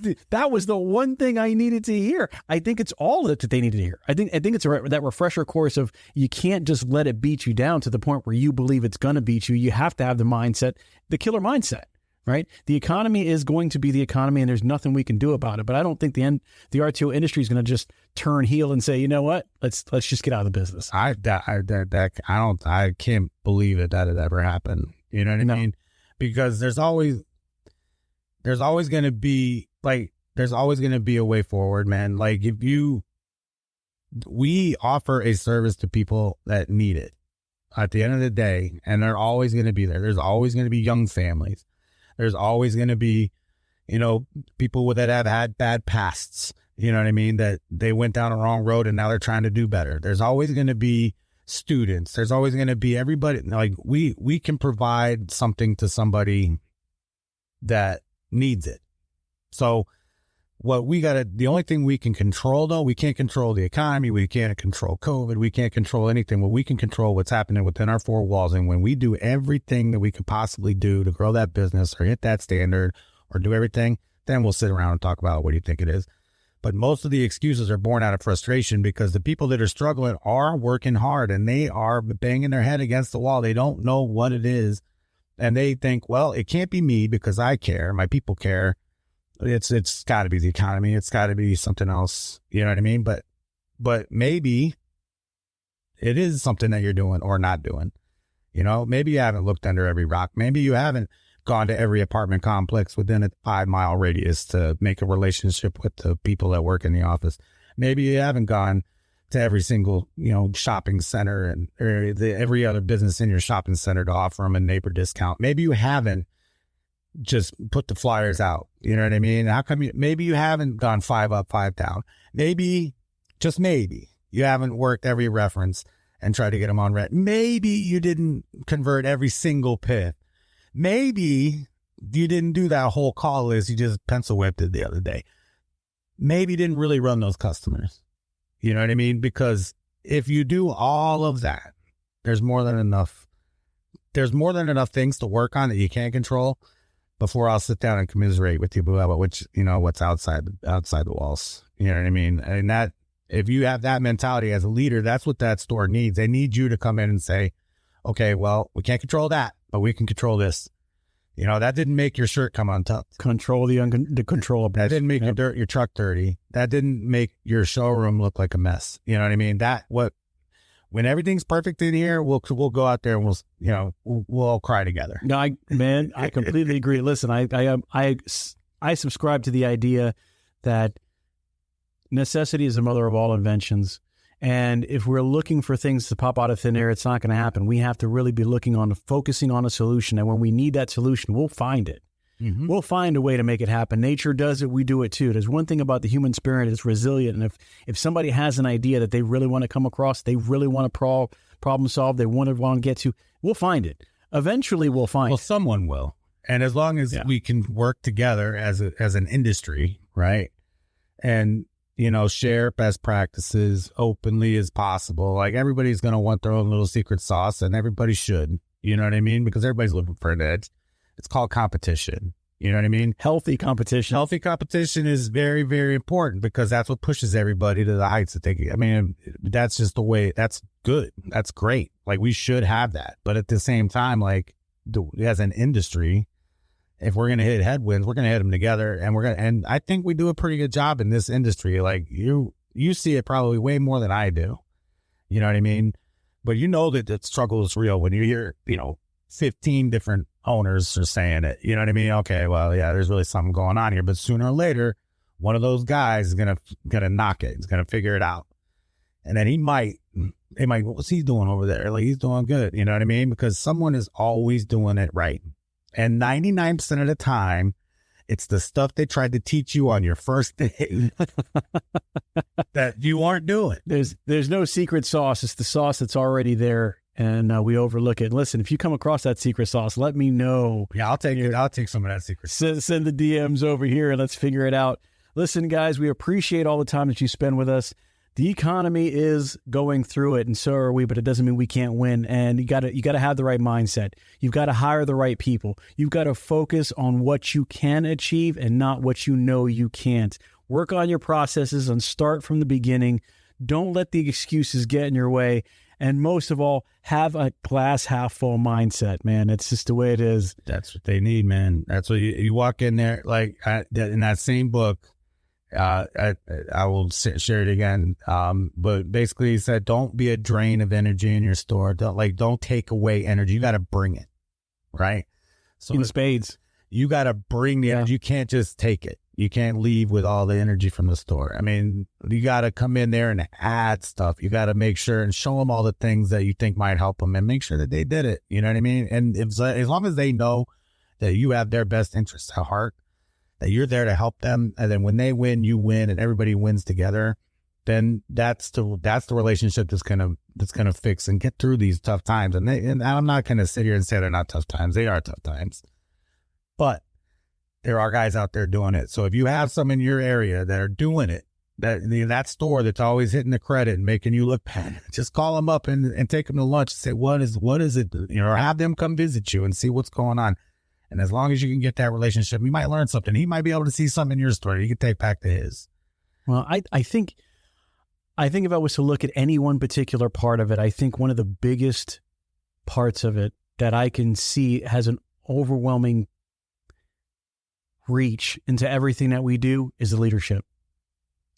the one thing I needed to hear. I think it's all that they needed to hear. I think it's that refresher course of, you can't just let it beat you down to the point where you believe it's going to beat you. You have to have the mindset, the killer mindset, right? The economy is going to be the economy, and there's nothing we can do about it. But I don't think the RTO industry is going to just turn heel and say, you know what, let's just get out of the business. I can't believe that had ever happened. You know what I mean? Because there's always going to be a way forward, man. Like we offer a service to people that need it at the end of the day, and they're always going to be there. There's always going to be young families. There's always going to be, people that have had bad pasts, you know what I mean? That they went down a wrong road and now they're trying to do better. There's always going to be students. There's always going to be everybody. Like we can provide something to somebody that needs it. So the only thing we can control, though, we can't control the economy. We can't control COVID. We can't control anything. What we can control what's happening within our four walls. And when we do everything that we could possibly do to grow that business or hit that standard or do everything, then we'll sit around and talk about what do you think it is. But most of the excuses are born out of frustration, because the people that are struggling are working hard and they are banging their head against the wall. They don't know what it is. And they think, well, it can't be me because I care. My people care. It's got to be the economy. It's got to be something else. You know what I mean? But maybe it is something that you're doing or not doing. Maybe you haven't looked under every rock. Maybe you haven't gone to every apartment complex within a 5-mile radius to make a relationship with the people that work in the office. Maybe you haven't gone to every single, shopping center and every other business in your shopping center to offer them a neighbor discount. Maybe you haven't just put the flyers out. You know what I mean? How come maybe you haven't gone 5 up, 5 down? Maybe, just maybe, you haven't worked every reference and tried to get them on rent. Maybe you didn't convert every single PIF. Maybe you didn't do that whole call list. You just pencil whipped it the other day. Maybe you didn't really run those customers. You know what I mean? Because if you do all of that, there's more than enough things to work on that you can't control before I'll sit down and commiserate with you about what's outside the walls. You know what I mean? And that, if you have that mentality as a leader, that's what that store needs. They need you to come in and say, okay, well, we can't control that, but we can control this. That didn't make your shirt come untucked. Control the controllable. That didn't make your truck dirty. That didn't make your showroom look like a mess. You know what I mean? When everything's perfect in here, we'll go out there and we'll all cry together. No, I completely agree. Listen, I subscribe to the idea that necessity is the mother of all inventions. And if we're looking for things to pop out of thin air, it's not going to happen. We have to really be focusing on a solution. And when we need that solution, we'll find it. we'll find a way to make it happen. Nature does it. We do it too. There's one thing about the human spirit. It's resilient. And if somebody has an idea that they really want to come across, they really want to problem solve, they want to get to, we'll find it. Eventually we'll find it. Well, someone will. And as long as we can work together as an industry, right? And, share best practices openly as possible. Like, everybody's going to want their own little secret sauce, and everybody should, you know what I mean? Because everybody's looking for an edge. It's called competition. You know what I mean? Healthy competition. Healthy competition is very, very important, because that's what pushes everybody to the heights that they, I mean, that's just the way, that's good. That's great. Like, we should have that. But at the same time, like, as an industry, if we're going to hit headwinds, we're going to hit them together, and I think we do a pretty good job in this industry. Like, you see it probably way more than I do. You know what I mean? But that the struggle is real when you hear, 15 different owners are saying it. You know what I mean? Okay, well, yeah, there's really something going on here. But sooner or later, one of those guys is gonna knock it. He's gonna figure it out, and then they might, what's he doing over there? Like, he's doing good. You know what I mean? Because someone is always doing it right. And 99% of the time, it's the stuff they tried to teach you on your first day that you aren't doing. There's no secret sauce. It's the sauce that's already there, and we overlook it. Listen, if you come across that secret sauce, let me know. Yeah, I'll take it. I'll take some of that secret sauce. Send the DMs over here, and let's figure it out. Listen, guys, we appreciate all the time that you spend with us. The economy is going through it, and so are we, but it doesn't mean we can't win. And you gotta have the right mindset. You've got to hire the right people. You've got to focus on what you can achieve and not what you can't. Work on your processes and start from the beginning. Don't let the excuses get in your way. And most of all, have a glass half full mindset, man. It's just the way it is. That's what they need, man. That's what you walk in there, like in that same book. I will share it again. But basically he said, don't be a drain of energy in your store. Don't take away energy. You got to bring it. Right. So in spades, you got to bring the energy. You can't just take it. You can't leave with all the energy from the store. I mean, you got to come in there and add stuff. You got to make sure and show them all the things that you think might help them, and make sure that they did it. You know what I mean? And as long as they know that you have their best interests at heart, that you're there to help them, and then when they win, you win, and everybody wins together, then that's the relationship that's gonna fix and get through these tough times. And I'm not gonna sit here and say they're not tough times. They are tough times, but there are guys out there doing it. So if you have some in your area that are doing it, that store that's always hitting the credit and making you look bad, just call them up and take them to lunch and say, what is it? Or have them come visit you and see what's going on. And as long as you can get that relationship, you might learn something. He might be able to see something in your story you can take back to his. Well, I think if I was to look at any one particular part of it, I think one of the biggest parts of it that I can see has an overwhelming reach into everything that we do is the leadership.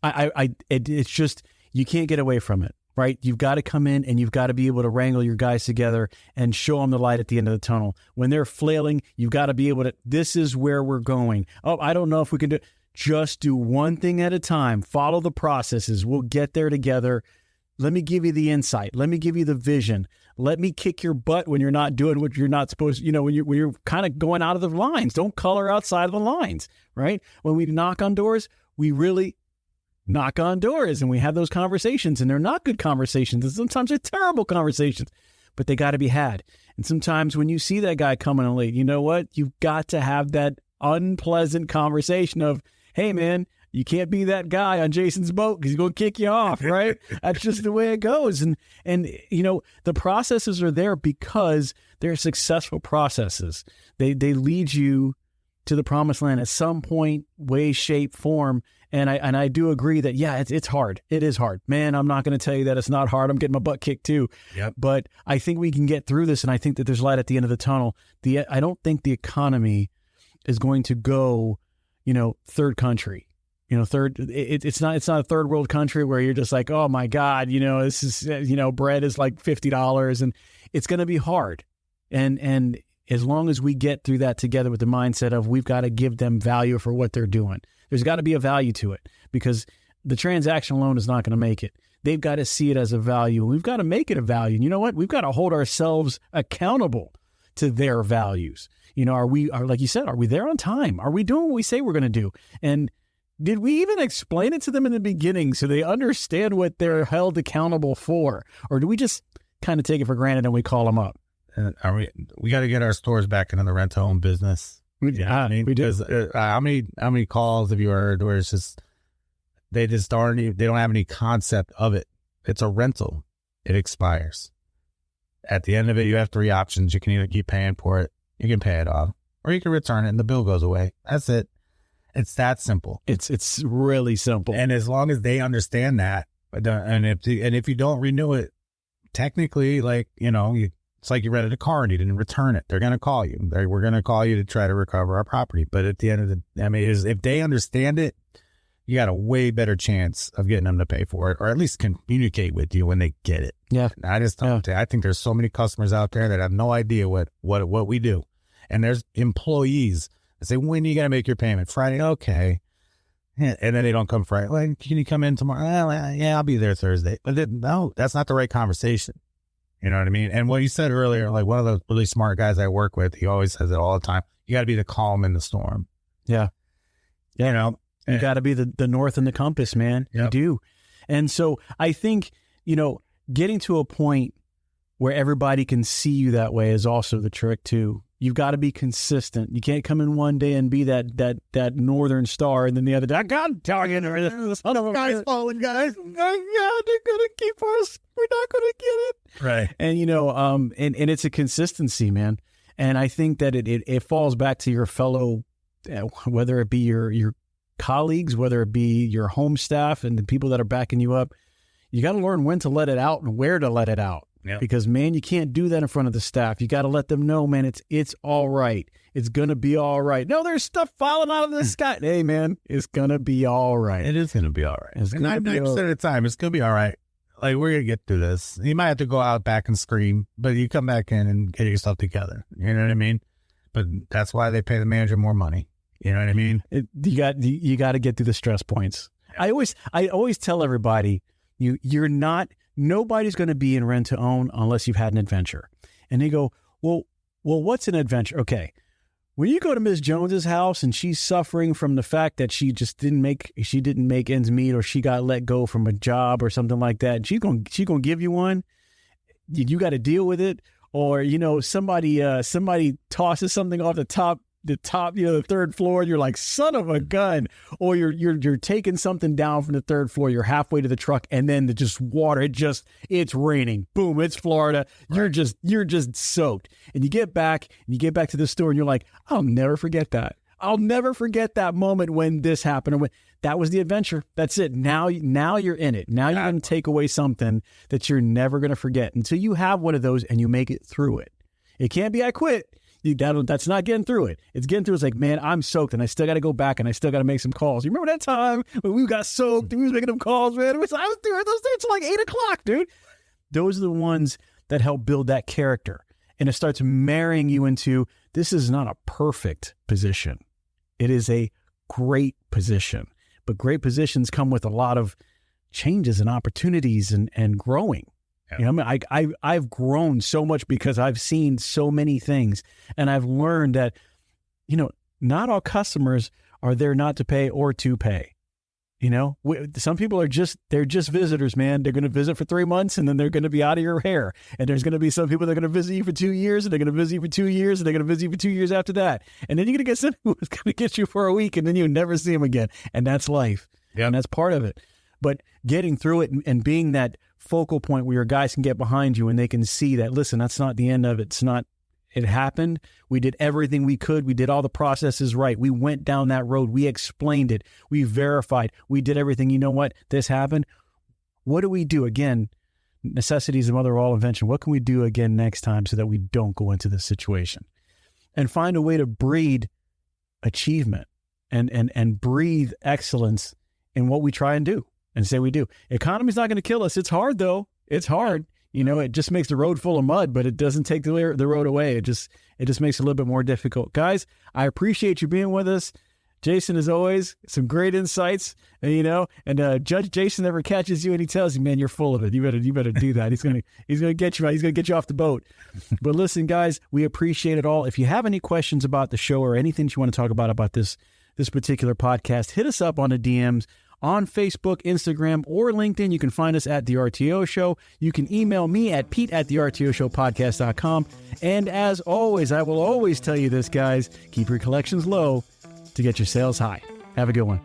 It's just, you can't get away from it. Right? You've got to come in and you've got to be able to wrangle your guys together and show them the light at the end of the tunnel. When they're flailing, you've got to be able to, this is where we're going. Oh, I don't know if we can do, just do one thing at a time. Follow the processes. We'll get there together. Let me give you the insight. Let me give you the vision. Let me kick your butt when you're not doing what you're not supposed to, when you're kind of going out of the lines. Don't color outside of the lines, right? When we knock on doors, we really knock on doors and we have those conversations, and they're not good conversations. And sometimes they're terrible conversations, but they got to be had. And sometimes when you see that guy coming in late, you know what? You've got to have that unpleasant conversation of, hey man, you can't be that guy on Jason's boat because he's going to kick you off, right? That's just the way it goes. And the processes are there because they're successful processes. They lead you to the promised land at some point, way, shape, form. And I do agree that, yeah, it's hard. It is hard. Man, I'm not going to tell you that it's not hard. I'm getting my butt kicked too. Yep. But I think we can get through this, and I think that there's light at the end of the tunnel. I don't think the economy is going to go, third country. It's not a third world country where you're just like, oh my God, this is, bread is like $50, and it's going to be hard. And as long as we get through that together with the mindset of we've got to give them value for what they're doing, there's got to be a value to it, because the transaction alone is not going to make it. They've got to see it as a value, and we've got to make it a value. And you know what? We've got to hold ourselves accountable to their values? You know, like you said, are we there on time? Are we doing what we say we're going to do? And did we even explain it to them in the beginning so they understand what they're held accountable for? Or do we just kind of take it for granted and we call them up? We got to get our stores back into the rent-to-own business. Yeah, we do. How many calls have you heard where it's just, they don't have any concept of it. It's a rental. It expires. At the end of it, you have three options. You can either keep paying for it, you can pay it off, or you can return it and the bill goes away. That's it. It's that simple. It's really simple. And as long as they understand that, and if you don't renew it, technically, like, you know, it's like you rented a car and you didn't return it. They're going to call you. We're going to call you to try to recover our property. But at the end of if they understand it, you got a way better chance of getting them to pay for it, or at least communicate with you when they get it. Yeah. I just don't. I think there's so many customers out there that have no idea what we do. And there's employees that say, when are you going to make your payment? Friday. Okay. And then they don't come Friday. Like, can you come in tomorrow? Well, yeah, I'll be there Thursday. But no, that's not the right conversation. You know what I mean? And what you said earlier, like one of the really smart guys I work with, he always says it all the time. You got to be the calm in the storm. Yeah. You know, you got to be the north and the compass, man. Yep. You do. And so I think, you know, getting to a point where everybody can see you that way is also the trick too. You've got to be consistent. You can't come in one day and be that northern star, and then the other day, God, talking to son of a guys falling, guys. Yeah, they're gonna keep us. We're not gonna get it. Right. And you know, and it's a consistency, man. And I think that it falls back to your fellow, whether it be your colleagues, whether it be your home staff and the people that are backing you up. You got to learn when to let it out and where to let it out. Yep. Because, man, you can't do that in front of the staff. You got to let them know, man, it's all right. It's going to be all right. No, there's stuff falling out of the sky. Hey, man, it's going to be all right. It is going to be all right. It's going to be 90% of the time, it's going to be all right. Like, we're going to get through this. You might have to go out back and scream, but you come back in and get yourself together. You know what I mean? But that's why they pay the manager more money. You know what I mean? You got to get through the stress points. I always tell everybody, nobody's going to be in rent to own unless you've had an adventure. And they go, well, what's an adventure? Okay. When you go to Ms. Jones's house and she's suffering from the fact that she didn't make ends meet, or she got let go from a job or something like that, and she's going to give you one, you got to deal with it. Or, you know, somebody tosses something off the top, you know, the third floor, and you're like, son of a gun. Or you're taking something down from the third floor, you're halfway to the truck, and then it's raining. Boom, it's Florida. Right. You're just soaked. And you get back to the store and you're like, I'll never forget that. I'll never forget that moment when this happened. Or when that was the adventure. That's it. Now you're in it. Now you're going to take away something that you're never going to forget until you have one of those and you make it through it. It can't be, I quit. That's not getting through it. It's getting through. It's like, man, I'm soaked and I still got to go back and I still got to make some calls. You remember that time when we got soaked and we was making them calls, man? I was doing those things till like 8 o'clock, dude. Those are the ones that help build that character. And it starts marrying you into, this is not a perfect position. It is a great position. But great positions come with a lot of changes and opportunities and growing. You know, I mean, I've grown so much because I've seen so many things, and I've learned that, you know, not all customers are there not to pay or to pay. You know, some people they're just visitors, man. They're going to visit for 3 months and then they're going to be out of your hair. And there's going to be some people that are going to visit you for 2 years, and they're going to visit you for 2 years, and they're going to visit you for 2 years after that. And then you're going to get someone who's going to get you for a week, and then you never see them again. And that's life. Yeah. And that's part of it. But getting through it and being that focal point where your guys can get behind you and they can see that, listen, that's not the end of it. It happened. We did everything we could. We did all the processes right. We went down that road. We explained it. We verified. We did everything. You know what? This happened. What do we do? Again, necessity is the mother of all invention. What can we do again next time so that we don't go into this situation? And find a way to breed achievement and breathe excellence in what we try and do. And say we do. Economy's not going to kill us. It's hard, though. It's hard. You know, it just makes the road full of mud, but it doesn't take the road away. It just makes it a little bit more difficult. Guys, I appreciate you being with us. Jason, as always, some great insights, and Judge Jason ever catches you and he tells you, man, you're full of it. You better do that. He's going to get you out. He's going to get you off the boat. But listen, guys, we appreciate it all. If you have any questions about the show or anything that you want to talk about this particular podcast, hit us up on the DMs on Facebook, Instagram, or LinkedIn. You can find us at The RTO Show. You can email me at pete@thertoshowpodcast.com. And as always, I will always tell you this, guys, keep your collections low to get your sales high. Have a good one.